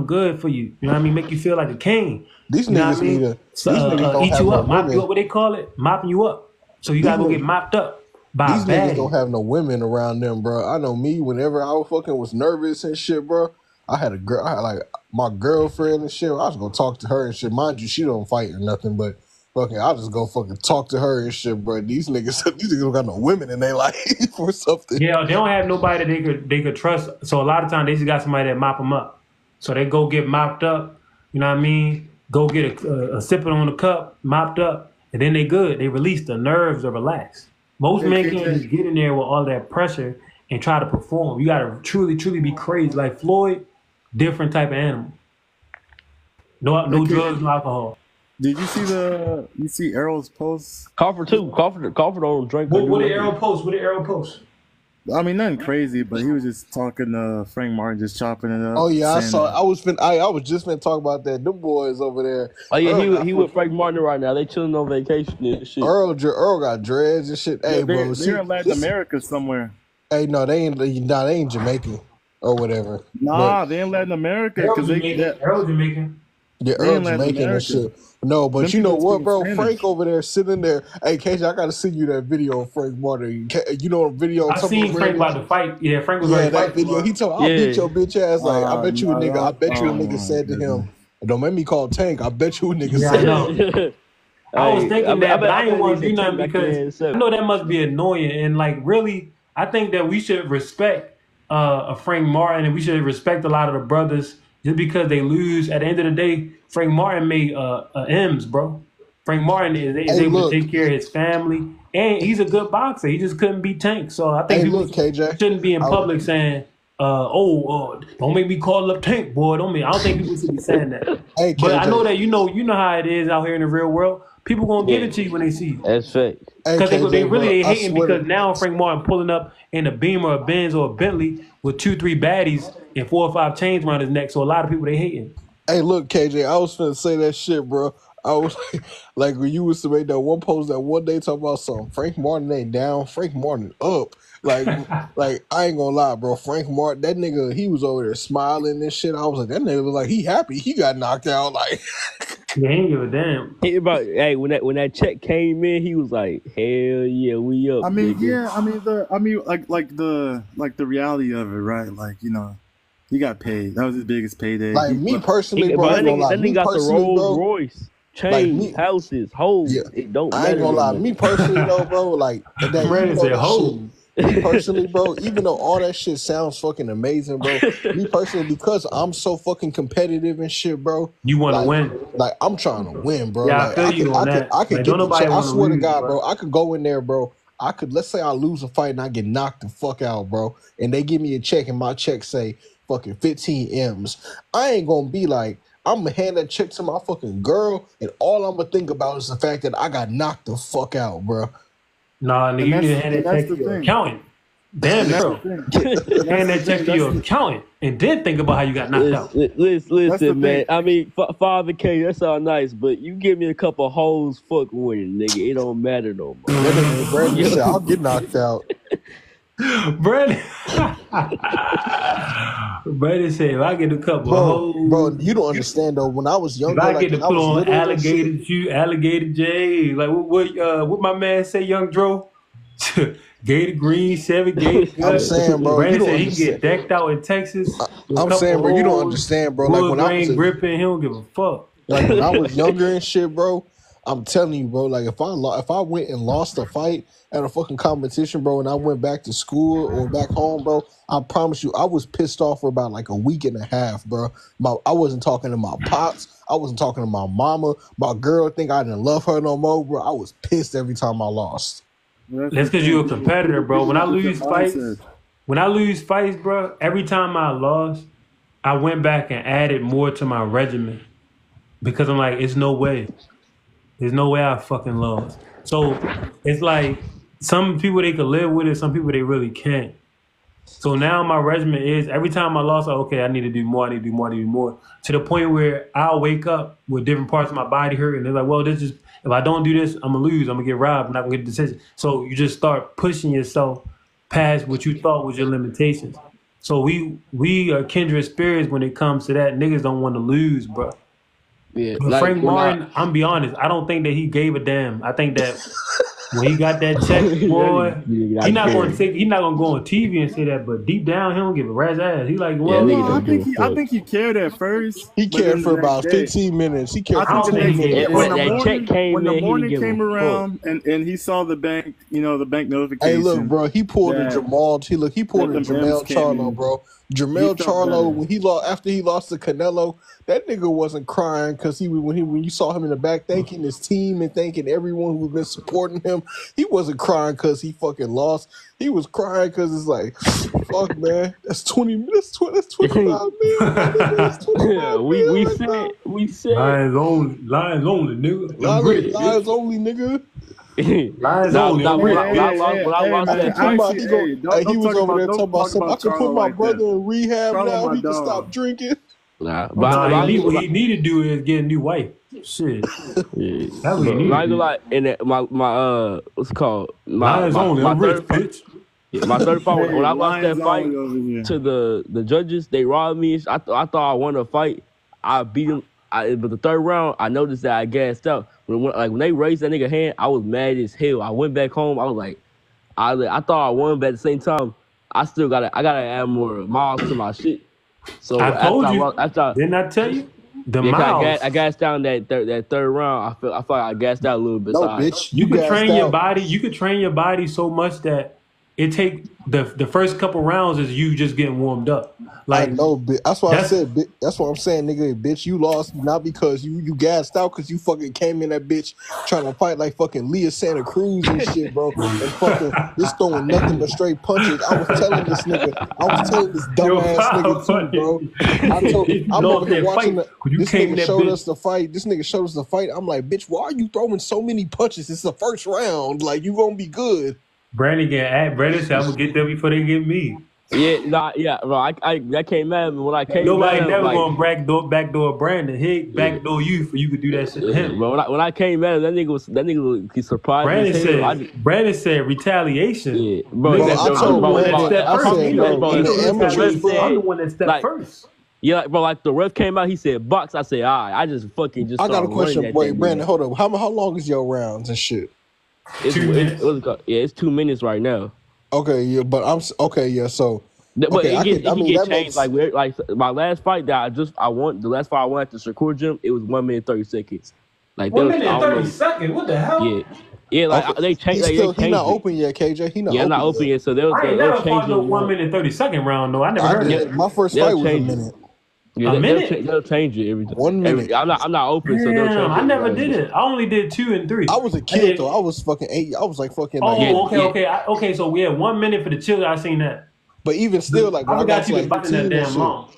good for you. You know what I mean? Make you feel like a king. These You know niggas what I mean? need a So, these niggas don't eat have you no up, mop you women. up. What they call it? Mopping you up. So you gotta go These get mopped up by These a niggas don't baddie. have no women around them, bro. I know me. Whenever I fucking was nervous and shit, bro, I had a girl. I had like my girlfriend and shit. I was gonna talk to her and shit. Mind you, she don't fight or nothing, but fucking, I just go fucking talk to her and shit, bro. These niggas don't got no women in their life or something. Yeah, they don't have nobody that they could trust. So a lot of times they just got somebody that mop them up. So they go get mopped up. You know what I mean? Go get a sipping on the cup, mopped up, and then they good. They release the nerves are relaxed. Most men can't just get in there with all that pressure and try to perform. You gotta truly be crazy. Like Floyd, different type of animal. No drugs, no alcohol. Did you see Errol's post? Crawford too. Crawford don't drink. What did Arrow post? What did Arrow post? I mean, nothing crazy, but he was just talking to Frank Martin, just chopping it up. Oh yeah, I saying saw. that- I was just gonna talk about that. Them boys over there. Oh yeah, Earl, he with Frank Martin right now. They chilling on vacation and shit. Earl got dreads and shit. Hey, they're, bro, they're in Latin America somewhere. Hey, no, they ain't Jamaican or whatever. Nah, they in Latin America Arrow because they Jamaican. Arrow Jamaican. Yeah, They Earl in Latin Jamaican and America. shit. No, but Them you know people what, speak bro? Spanish. Frank over there sitting there. Hey, Casey, I gotta send you that video of Frank Martin. You know a video. I seen Frank about to fight. Yeah, Frank was Yeah, ready to that fight. video. He told, "I'll Yeah. beat your bitch ass." Like, I bet you a Nah, nigga. I bet you a oh nigga my said to him, goodness. "Don't make me call Tank." I bet you a nigga Yeah, I said, know. I was thinking that, but I didn't want to do nothing because I know that must be annoying. And like, really, I think that we should respect a Frank Martin, and we should respect a lot of the brothers just because they lose. At the end of the day, Frank Martin made M's, bro. Frank Martin is Hey, able look. to take care of his family, and he's a good boxer. He just couldn't beat Tank. So I think Hey, people look, KJ. shouldn't be in public saying, don't make me call up Tank, boy. I don't think people should be saying that. Hey, But I KJ. know that you know how it is out here in the real world. People gonna give Yeah. it to you when they see you. That's fact. Hey, Because they KJ, bro, really I hating swear because to- now Frank Martin pulling up in a Beamer, a Benz, or a Bentley with 2-3 baddies and 4 or 5 chains around his neck. So a lot of people they hating. Hey, look, KJ, I was finna say that shit, bro. I was like when you was to make that one post that one day talking about something. Frank Martin ain't down, Frank Martin up. Like, like I ain't gonna lie, bro. Frank Martin, that nigga, he was over there smiling and shit. I was like, that nigga look like he happy. He got knocked out. Like, They ain't give a damn. Hey, when that check came in, he was like, "Hell yeah, we up." I mean, nigga. yeah, I mean, like the reality of it, right? Like, you know, he got paid. That was his biggest payday. like me personally, He, bro. I but ain't that gonna lie. nigga Me got the personally, Rolls bro. Royce, Like chains, me, houses, hoes. yeah. It don't I matter. ain't gonna no lie. more. Me personally, though, bro. Like that, Brandon even though said, that "Ho." shit. Me personally, bro, even though all that shit sounds fucking amazing, bro. Me personally, because I'm so fucking competitive and shit, bro. You want to Like, win. like I'm trying to win, bro. Yeah, I Like feel you on that. I could Like, get don't nobody I want to swear to lose, God, bro. bro. I could go in there, bro. I could, let's say I lose a fight and I get knocked the fuck out, bro. And they give me a check and my check say fucking 15 M's. I ain't gonna be like, I'm gonna hand that check to my fucking girl, and all I'm gonna think about is the fact that I got knocked the fuck out, bro. Nah, nigga, And you that's- need to hand and that that's check to the your thing. accountant. Damn, And that's girl. the thing. Hand that check to your accountant and then think about how you got knocked out. Listen, man. thing. I mean, Father K, that's all nice, but you give me a couple hoes, fuck winning, nigga. It don't matter no more. That nigga Brandon said I'll get knocked out. Brandon, Brandon said, if I get a couple Bro, hoes, bro, you don't understand though. When I was if younger, I like get to when I put was on little and shit, alligator J, like what my man say, Young Dro? Gator Green, 7 Gator. I'm saying, bro, you Brandon don't said he can get understand. decked out in Texas. with a I'm couple saying, bro, you don't hoes, understand, bro. Like wood when I was grain gripping, he don't give a fuck. like when I was younger and shit, bro. I'm telling you, bro. Like if I went and lost a fight at a fucking competition, bro, and I went back to school or back home, bro, I promise you, I was pissed off for about like a week and a half, bro. I wasn't talking to my pops. I wasn't talking to my mama. My girl think I didn't love her no more, bro. I was pissed every time I lost. That's because you're a competitor, bro. When I lose fights, bro, every time I lost, I went back and added more to my regimen because I'm like, it's no way. There's no way I fucking lost. So it's like some people they could live with it, some people they really can't. So now my regimen is every time I lost, like, okay, I need to do more, I need to do more, I need to do more. To the point where I'll wake up with different parts of my body hurt, and they're like, well, this is if I don't do this, I'm gonna lose, I'm gonna get robbed, I'm not gonna get a decision. So you just start pushing yourself past what you thought was your limitations. So we are kindred spirits when it comes to that. Niggas don't want to lose, bro. Yeah, But like, Frank when Martin, I'm be honest, I don't think that he gave a damn. I think that when he got that check, boy, Yeah, he's not I going to care. he's not going to go on TV and say that. But deep down, he don't give a rat's ass. He like, well, nigga No, don't give a fuck. I think he cared at first. He but cared then for the about next day- 15 minutes. He cared I for think the 20 next minutes. when When the that morning, check came when in, the he morning didn't give came a around and he saw the bank, the bank notification. Hey, look, bro. He pulled a that- Jamal. He pulled a that the Jamel M's came Charlo, in. bro. He Jamel felt Charlo better. when he lost after he lost to Canelo, that nigga wasn't crying because when you saw him in the back thanking his team and thanking everyone who's been supporting him, he wasn't crying because he fucking lost. He was crying because it's like, fuck, man, that's 20. That's 25 million. My nigga, that's 25 Yeah, million we right said now. Lions only, nigga. I'm rich, Lions bitch. only, nigga. Lions Nah, only. nah, I'm when rich, I- bitch. when I lost man, that Talking fight, about he go, don't he was talk over there about- talking about don't something. I talk could about put Charlo my like brother that. in rehab Charlo now. my He can dog. stop drinking. nah, Nah, what he need to do is get a new wife. Shit. That's what he need Not to gonna do. lie, and my what's it called? Lions only. I'm rich, third, bitch. yeah, my third fight. Hey, When I lost that Lions fight only over here. to the judges, they robbed me. I thought I won the fight. I beat him. But the third round, I noticed that I gassed out. When they raised that nigga hand, I was mad as hell. I went back home. I was like, I thought I won, but at the same time, I gotta add more miles to my shit. So I told after you. I lost, after Didn't I tell you? The yeah, 'cause miles. I gassed down that third round. I felt like I gassed out a little bit. No, So bitch. You could gassed train your out. body. You could train your body so much that it take the first couple rounds is you just getting warmed up. I Like know, that's why I that's said. That's what I'm saying, nigga. Bitch, you lost not because you gassed out, because you fucking came in that bitch trying to fight like fucking Leah Santa Cruz and shit, bro, and fucking just throwing nothing but straight punches. I was telling this nigga, I was telling this yo, dumbass nigga too, bro. you I'm lost over here that watching fight because you this came in nigga that showed bitch. us the fight. This nigga showed us the fight. I'm like, bitch, why are you throwing so many punches? It's the first round. Like, you gonna be good. Brandon said, I'm gonna get them before they get me. Yeah, nah, yeah, bro. I came at him when I came at Nobody him. never Like, gonna backdoor Brandon. He yeah, backdoor you for you could do that shit to yeah, him. bro. When I came at him, that nigga was he surprised me as hell. Brandon said retaliation. Yeah, bro. Bro, Nigga, I I'm the told one that Brandon, stepped I first. said, You know, bro, you in know the the amateurs, retaliation. bro. I'm the one that stepped like, first. yeah, like, bro. Like the ref came out, he said box. I said, all right. I just fucking just I got a started running question. at Wait, that Brandon, nigga. hold up. How long is your rounds and shit? 2 minutes. It's 2 minutes right now. Okay, yeah, but okay, yeah. So, But okay, it I can mean, get that changed. makes. Like my last fight that the last fight I won at the Shakur gym, it was 1 minute 30 seconds. Like 1 there was, minute I and don't 30 know. seconds. What the Yeah, hell? yeah. Like Okay, they changed. Like, they he not changed it. open yet, KJ. He not Yeah, I'm not open open yet. yet, so I ain't they'll never change fought it no 1 around. minute and 30-second round though. I never I heard of Yeah, did. that. My first they'll fight was a change it. minute. Yeah, A minute? they'll change it every time. 1 minute. I'm not open, so they'll Damn, change I it never around. did it. I only did 2 and 3. I was a I kid did. though. I was fucking 8. I was like fucking like. Yeah, Oh, okay, yeah. okay, okay. So we had 1 minute for the children. I seen that. But even still, like when I I got forgot to you was like biting that 13 and damn shit. long.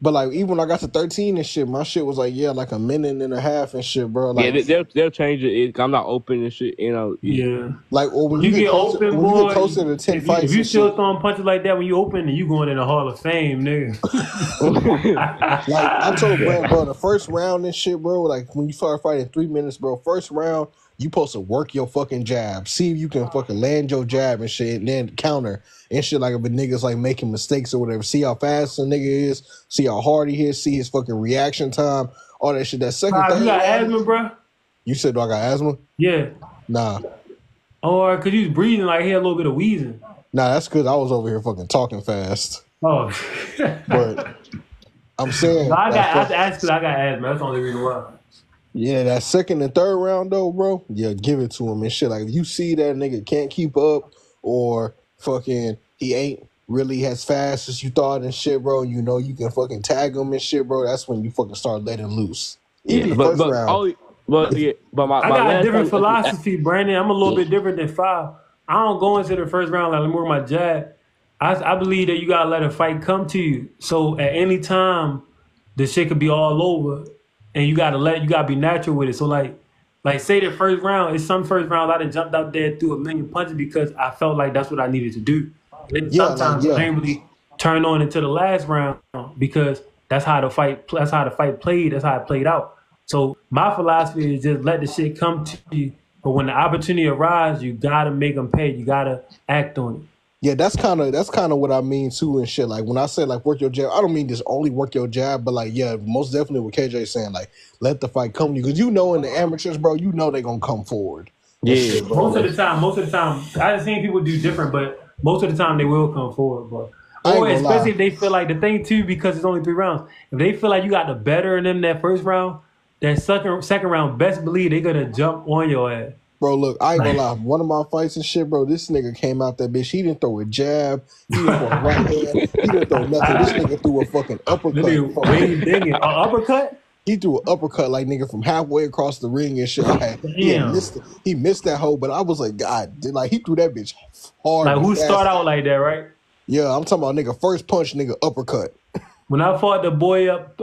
But like even when I got to 13 and shit, my shit was like like a minute and a half and shit, bro. Yeah, Like they'll change it. I'm not open and shit. You know. Yeah. Yeah. or when You you get get closer, open, when you get boy. closer to 10 If fights you and still shit. throwing punches like that when you open, then you going in the Hall of Fame, nigga. Like I told Brandon, bro, the first round and shit, bro. Like when you start fighting 3 minutes, bro. First round, you supposed to work your fucking jab, see if you can fucking land your jab and shit, and then counter and shit. Like if a nigga's like making mistakes or whatever, see how fast the nigga is, see how hard he is, see his fucking reaction time, all that shit. That second, You third got round, asthma, bro? you said, do I got asthma? Yeah. Nah, Or because you was breathing like he had a little bit of wheezing. that's because I was over here fucking talking fast. Oh. But I'm saying, No, I got asthma. That's the only reason why. yeah, that second and third round though, bro. Yeah, give it to him and shit. Like if you see that nigga can't keep up or fucking he ain't really as fast as you thought and shit, bro. You know you can fucking tag him and shit, bro. That's when you fucking start letting loose. Even Yeah, the first round. but my I got a last different fight, philosophy, Brandon. I'm a little bit different than Five. I don't go into the first round like let me work my jab. I believe that you gotta let a fight come to you. So at any time, the shit could be all over, and you gotta be natural with it. So like say the first round, it's some first rounds I done jumped out there threw a million punches because I felt like that's what I needed to do. Then Yeah, sometimes I ain't really turn on into the last round because that's how the fight played. That's how it played out. So my philosophy is just let the shit come to you. But when the opportunity arises, you gotta make them pay. You gotta act on it. Yeah, that's kind of what I mean too and shit. Like when I say like work your jab, I don't mean just only work your jab, but like yeah, most definitely what KJ saying, like let the fight come to you because you know in the amateurs, bro, you know they gonna come forward. Yeah, shit, bro. Most of the time, I've seen people do different, but most of the time they will come forward, bro. I ain't Or gonna especially lie. if they feel like the thing too, because it's only 3 rounds. If they feel like you got the better in them that first round, that second round, best believe they gonna jump on your ass. Bro, look, I ain't gonna lie. One of my fights and shit, bro, this nigga came out that bitch. He didn't throw a jab. He didn't throw a right hand. He didn't throw nothing. This nigga threw a fucking The uppercut. nigga Wayne Dingin, uppercut. He threw an uppercut like nigga from halfway across the ring and shit. Damn. He missed that hole, but I was like, God, like he threw that bitch hard. Like and who fast. start out like that, right? Yeah, I'm talking about nigga first punch, nigga uppercut. When I fought the boy up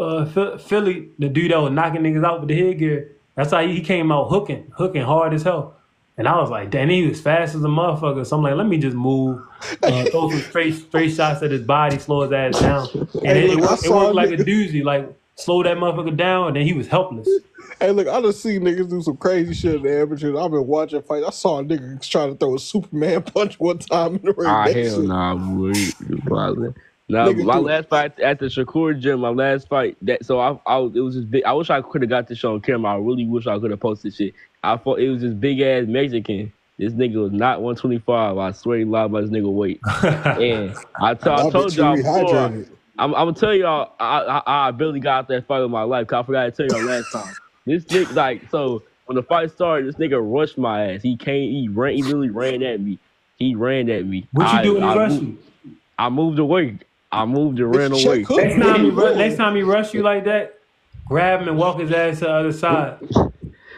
Philly, the dude that was knocking niggas out with the headgear, that's how he came out hooking hard as hell. And I was like, damn, he was fast as a motherfucker. So I'm like, let me just move, throw some straight shots at his body, slow his ass down. And Hey, it look, I worked saw like a nigga- doozy. Like, slow that motherfucker down, and then he was helpless. Hey, look, I done seen niggas do some crazy shit in the amateurs. I've been watching fights. I saw a nigga trying to throw a Superman punch one time in the ring. That hell shit- nah, boy. You probably. Now Nigga my do it. last fight at the Shakur gym, my last fight. It was just big. I wish I could have got this show on camera. I really wish I could have posted shit. I thought it was this big ass Mexican. This nigga was not 125. I swear he lied about his nigga weight. And I told bitch y'all you before. rehydrated. I'm gonna tell y'all. I barely got out that fight with my life. Cause I forgot to tell y'all last time. This nigga so when the fight started, this nigga rushed my ass. He literally ran at me. He ran at me. What you do when he rush you? I moved away. I moved and ran Shaq away. Cook, Next time he rush you like that, grab him and walk his ass to the other side.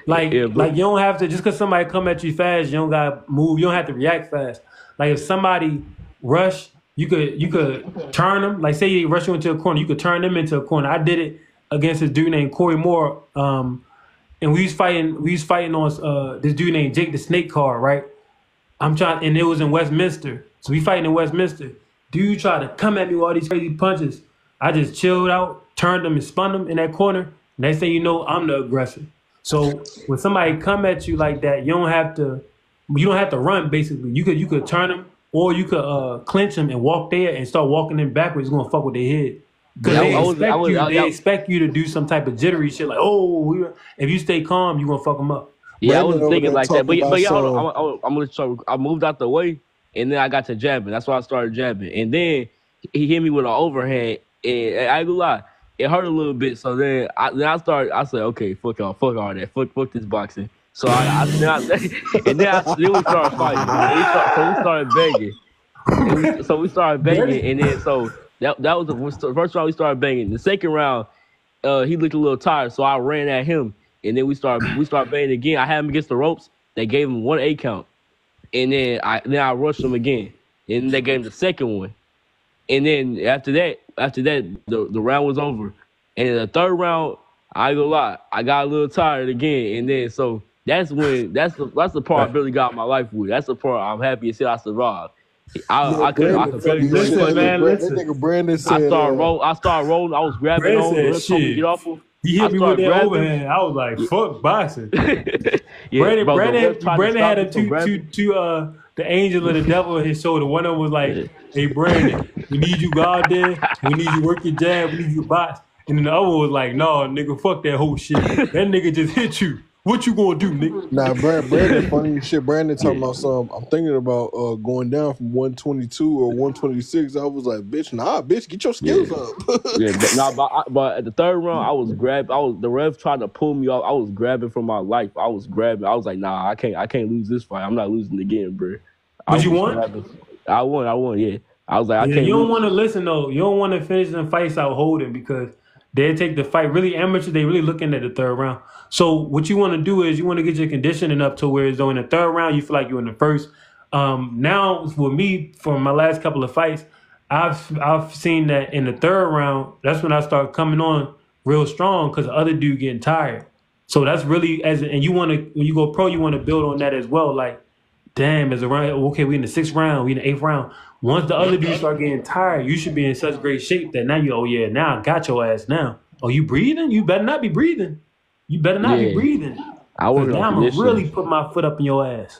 Like you don't have to, just because somebody come at you fast, you don't gotta move. You don't have to react fast. Like if somebody rush, you could turn them. Like say he rush you into a corner, you could turn them into a corner. I did it against this dude named Corey Moore, and we was fighting on this dude named Jake the Snake Card, right? And it was in Westminster. So we fighting in Westminster. Dude tried to come at me with all these crazy punches. I just chilled out, turned them and spun them in that corner. Next thing you know, I'm the aggressor. So when somebody come at you like that, you don't have to run. Basically, you could turn them, or you could clinch them and walk there and start walking them backwards. It's gonna fuck with their head. Because they expect you to do some type of jittery shit like, if you stay calm, you gonna fuck them up. Yeah, I was thinking like that. But yeah, I'm gonna try. I moved out the way, and then I got to jabbing. That's why I started jabbing, and then he hit me with an overhand, and I ain't gonna lie, it hurt a little bit. So then I started. I said, okay, fuck all that, fuck this boxing. So then we started fighting. So we started begging. So we started begging, and then so that was the first round we started banging. The second round, he looked a little tired, so I ran at him, and then we started banging again. I had him against the ropes. They gave him 1 8 count, and then I rushed him again, and they gave him the second one, and then after that the round was over, and in the third round, I ain't gonna lie, I got a little tired again, and then so that's the part I really got my life with. That's the part I'm happy as hell I survived. I could listen, man. Listen. That nigga Brandon said, I started rolling. I was grabbing on. Get off him. He hit me with that overhand. I was like, "Fuck boxing." Yeah, Brandon had the angel and the devil on his shoulder. One of them was like, "Hey, Brandon, we need you go out there. We need you work your jab. We need you to box." And then the other one was like, "No, nigga, fuck that whole shit. That nigga just hit you. What you gonna do, nigga?" Nah, Brandon, funny shit. Brandon talking about something. I'm thinking about going down from 122 or 126. I was like, bitch, get your skills up. But at the third round, I was the ref tried to pull me off. I was grabbing for my life. I was like, nah, I can't lose this fight. I'm not losing again, bro. But you won? I won. Yeah. I was like, I can't. You don't want to listen though. You don't want to finish the fights out holding because they take the fight really amateur. They really looking at the third round. So what you want to do is you want to get your conditioning up to where though in the third round you feel like you're in the first. Now for me, for my last couple of fights, I've seen that in the third round, that's when I start coming on real strong because the other dude getting tired. So that's really and you want to, when you go pro, you want to build on that as well. Like, damn, we in the 6th round, we in the 8th round. Once the other dudes start getting tired, you should be in such great shape that now now I got your ass now. Oh, you breathing? You better not be breathing. You better not be breathing. I work on I'm gonna really put my foot up in your ass.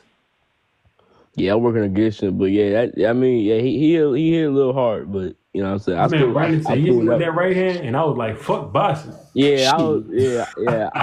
Yeah, I'm working on conditioning, but yeah, he hit a little hard, but you know what I'm saying. I hit with that right hand, and I was like, "Fuck boxing." Yeah, I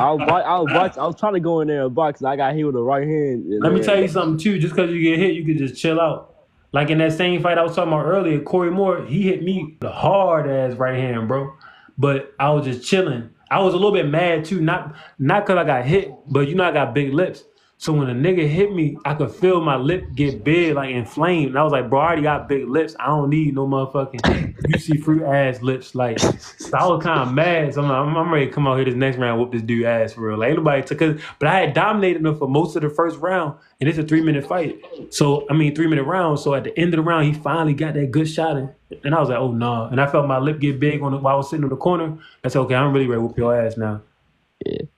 was trying to go in there and box, and I got hit with the right hand. Let me tell you something too. Just because you get hit, you can just chill out. Like in that same fight I was talking about earlier, Corey Moore, he hit me the hard ass right hand, bro. But I was just chilling. I was a little bit mad too, not because I got hit, but I got big lips. So when a nigga hit me, I could feel my lip get big, like inflamed. And I was like, bro, I already got big lips. I don't need no motherfucking UC fruit ass lips. Like, so I was kind of mad. So I'm ready to come out here this next round, whoop this dude ass for real. Like, ain't nobody but I had dominated him for most of the first round, and it's a 3-minute fight. So, 3-minute round. So at the end of the round, he finally got that good shot in. And I was like, oh, no. And I felt my lip get big while I was sitting in the corner. I said, okay, I'm really ready to whoop your ass now.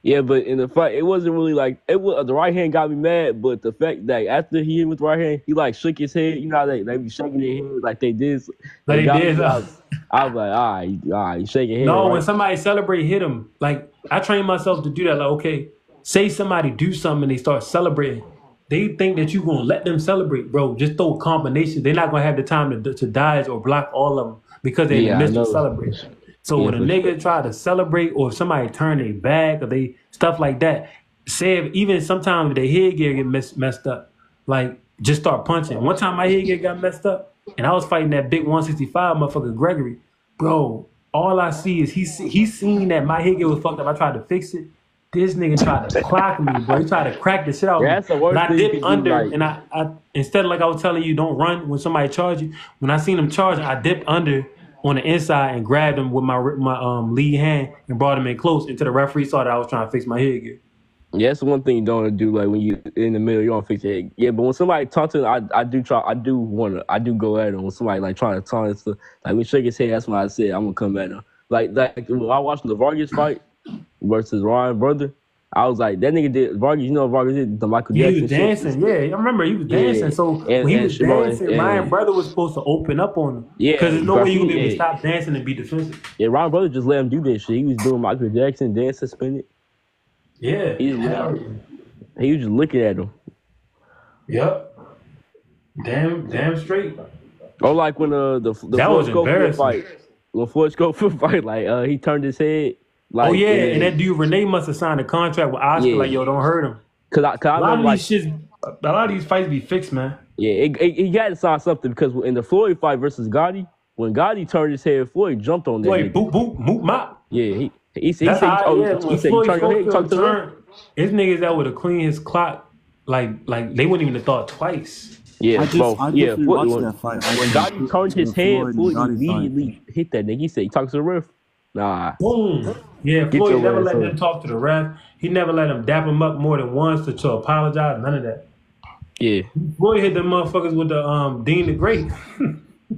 Yeah, but in the fight, it wasn't really like the right hand got me mad, but the fact that after he hit with the right hand, he like shook his head. You know how they be shaking their head like they did. Like they did. I was like, all right, you shaking head. No, right? When somebody celebrate, hit him. Like I train myself to do that. Like, okay, say somebody do something and they start celebrating. They think that you gonna let them celebrate, bro. Just throw combinations. They're not gonna have the time to dodge or block all of them because they missed the celebration. So when a nigga try to celebrate or if somebody turn their back or they stuff like that, even sometimes their headgear get messed up, like just start punching. One time my headgear got messed up and I was fighting that big 165 motherfucker Gregory. Bro, all I see is he seen that my headgear was fucked up. I tried to fix it. This nigga tried to clock me, bro. He tried to crack the shit out of Yeah, me. that's the But worst I thing you dipped can do. under, Like, and I instead of like I was telling you, don't run when somebody charge you. When I seen him charge, I dipped under on the inside and grabbed him with my lead hand and brought him in close until the referee saw that I was trying to fix my head gear. yeah, that's the one thing you don't want to do. Like when you in the middle, you don't fix your head. Yeah, but when somebody talks to, I do go at him. When somebody like trying to taunt and stuff, like when he shake his head, that's why I said I'm gonna come at him. Like when I watched the Vargas fight versus Ryan Brother, I was like, that nigga did Vargas. You know Vargas did the Michael Yeah, he Jackson was shit. dancing. Yeah, I remember he was Yeah, dancing. So and when he was bro, dancing, Ryan Brother was supposed to open up on him. yeah, Because there's no way you can be able to yeah. stop dancing and be defensive. Yeah, Ryan Brother just let him do that shit. He was doing Michael Jackson dance suspended. Yeah. He was just looking at him. Yep. Damn straight. Or like when the That Floyd was Schofield embarrassing. fight. When Floyd Schofield fight, like he turned his head. Like, Oh yeah, and that dude Renee must have signed a contract with Oscar. Yeah. Like, yo, don't hurt him. Cause I A lot remember of like these shits, a lot of these fights be fixed, man. yeah, he had to sign something because in the Floyd fight versus Gotti, when Gotti turned his head, Floyd jumped on that. Like nigga. boop boop moop mop. Yeah, he said That's how. Yeah, he when said Floyd turn your head, Schofield talk to the ref. turned, his niggas that would have cleaned his clock. Like they wouldn't even have thought twice. Yeah, I just yeah. watched When that fight. Gotti turned his head, Floyd Gotti immediately hit that nigga. He said, he talks to the ref. Nah. Boom. Yeah, Get Floyd your never ass let up. them talk to the ref. He never let them dap him up more than once to apologize. None of that. Yeah. Floyd hit them motherfuckers with the Dean the Great.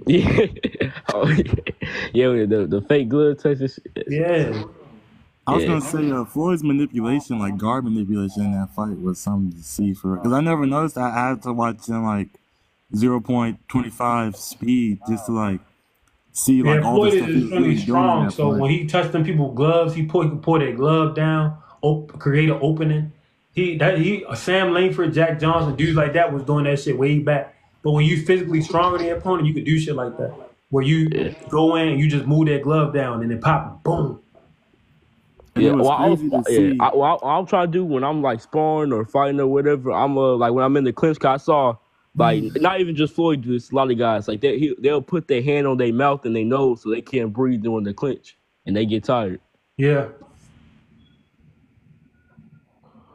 Yeah. Oh, yeah, the fake glove touch and shit. Yeah. I was Yeah. gonna say Floyd's manipulation, like guard manipulation in that fight, was something to see for. Because I never noticed that. I had to watch in like 0.25 speed just to like see like Yeah, all the Floyd stuff is he was extremely doing in strong. that So fight. when he touched them people's gloves, he could pull their glove down, create an opening. Sam Langford, Jack Johnson, dudes like that was doing that shit way back. But when you physically stronger than your opponent, you could do shit like that. Where you go in and you just move that glove down and then pop, boom. And Yeah, it was well, crazy to see. I'm trying to do when I'm like sparring or fighting or whatever. I'm like when I'm in the clinch, 'cause I saw like not even just Floyd do this. A lot of guys like they'll put their hand on their mouth and their nose so they can't breathe during the clinch and they get tired. Yeah.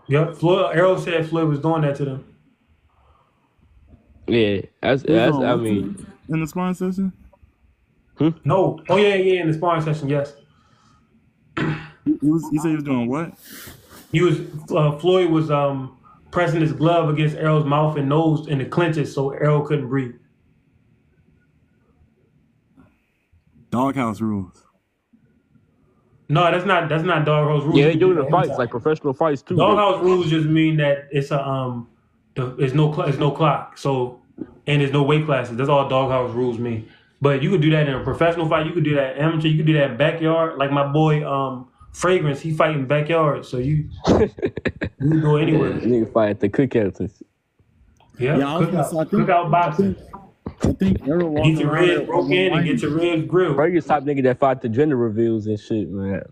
Yep. Errol said Floyd was doing that to them. Yeah, that's I mean, in the sparring session, No. Oh yeah, in the sparring session, yes. he said he was doing what? He was Floyd was pressing his glove against Errol's mouth and nose in the clinches so Errol couldn't breathe. Doghouse rules. No, that's not doghouse rules. yeah, they You do can it in that fights anytime. like professional fights too. Doghouse rules just mean that it's there's no clock. So and there's no weight classes. That's all doghouse rules mean. But you could do that in a professional fight. You could do that in amateur. You could do that in backyard. Like my boy Fragrance, he fight in backyard. So you can go anywhere. Nigga fight at the cookouts. Yeah, Yeah, I was gonna say, I think- cookout boxing. I think Errol walked Get your around ribs at broke in and get your ribs grilled. Fergus type nigga that fight the gender reveals and shit, man.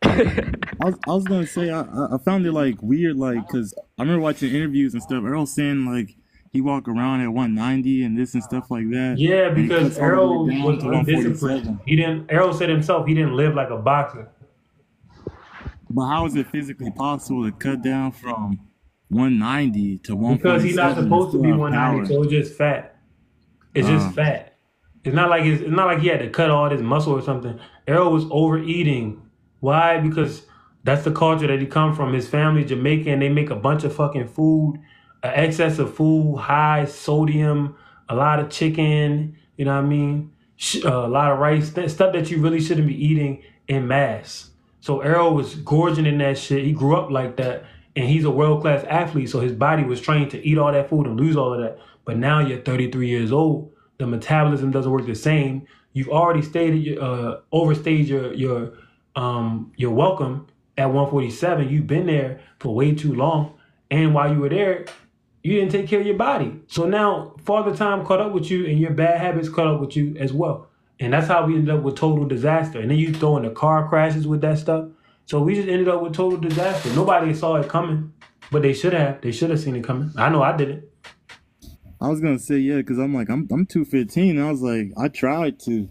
I was gonna say I found it like weird, like because I remember watching interviews and stuff. Errol saying like he walk around at 190 and this and stuff like that. Yeah, And he because cuts all the Errol way down was to 147. undisciplined. Errol said himself he didn't live like a boxer. But how is it physically possible to cut down from 190 to 147? Because he's not supposed to be and still have 190, power? so it's just fat. It's just fat. It's not like he had to cut all this muscle or something. Errol was overeating. Why? Because that's the culture that he come from. His family Jamaican. They make a bunch of fucking food, excess of food, high sodium, a lot of chicken. You know what I mean? A lot of rice, stuff that you really shouldn't be eating in mass. So Errol was gorging in that shit. He grew up like that, and he's a world-class athlete. So his body was trained to eat all that food and lose all of that. But now you're 33 years old. The metabolism doesn't work the same. You've already overstayed your welcome at 147. You've been there for way too long, and while you were there, you didn't take care of your body. So now Father Time caught up with you, and your bad habits caught up with you as well. And that's how we ended up with total disaster. And then you throw in the car crashes with that stuff. So we just ended up with total disaster. Nobody saw it coming, but they should have. They should have seen it coming. I know I didn't. I was gonna say yeah, because I'm 215. And I was like, I tried to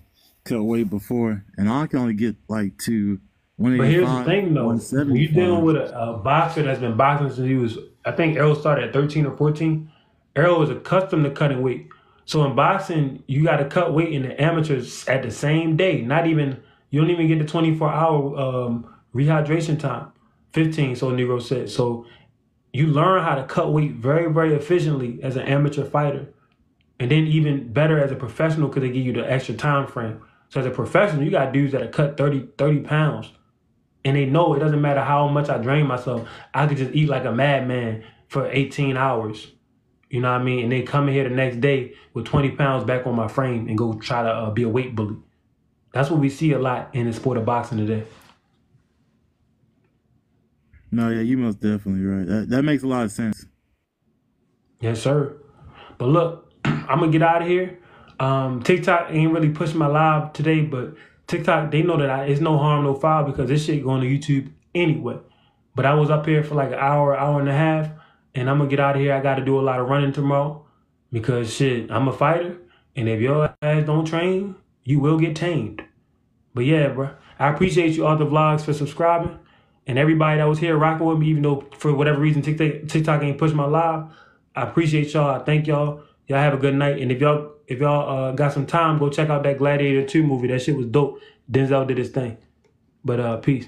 cut weight before, and I can only get like to But here's the 185, thing, though. When you're dealing 175. with a boxer that's been boxing since he was, I think Errol started at 13 or 14. Errol was accustomed to cutting weight. So in boxing, you got to cut weight in the amateurs at the same day. Not even, you don't even get the 24-hour rehydration time. 15, so Negro said. So you learn how to cut weight very, very efficiently as an amateur fighter. And then even better as a professional because they give you the extra time frame. So as a professional, you got dudes that are cut 30 pounds. And they know it doesn't matter how much I drain myself. I could just eat like a madman for 18 hours. You know what I mean? And they come in here the next day with 20 pounds back on my frame and go try to be a weight bully. That's what we see a lot in the sport of boxing today. No, yeah, you most definitely right. That makes a lot of sense. Yes, sir. But look, I'm going to get out of here. TikTok ain't really pushing my live today, but TikTok, they know that it's no harm, no foul because this shit going to YouTube anyway. But I was up here for like an hour and a half, and I'm going to get out of here. I got to do a lot of running tomorrow because shit, I'm a fighter, and if your ass don't train, you will get tamed. But yeah, bro, I appreciate you, Author Vlogs, for subscribing, and everybody that was here rocking with me, even though for whatever reason TikTok ain't pushing my live. I appreciate y'all. I thank y'all. Y'all have a good night. And if y'all got some time, go check out that Gladiator 2 movie. That shit was dope. Denzel did his thing. But peace.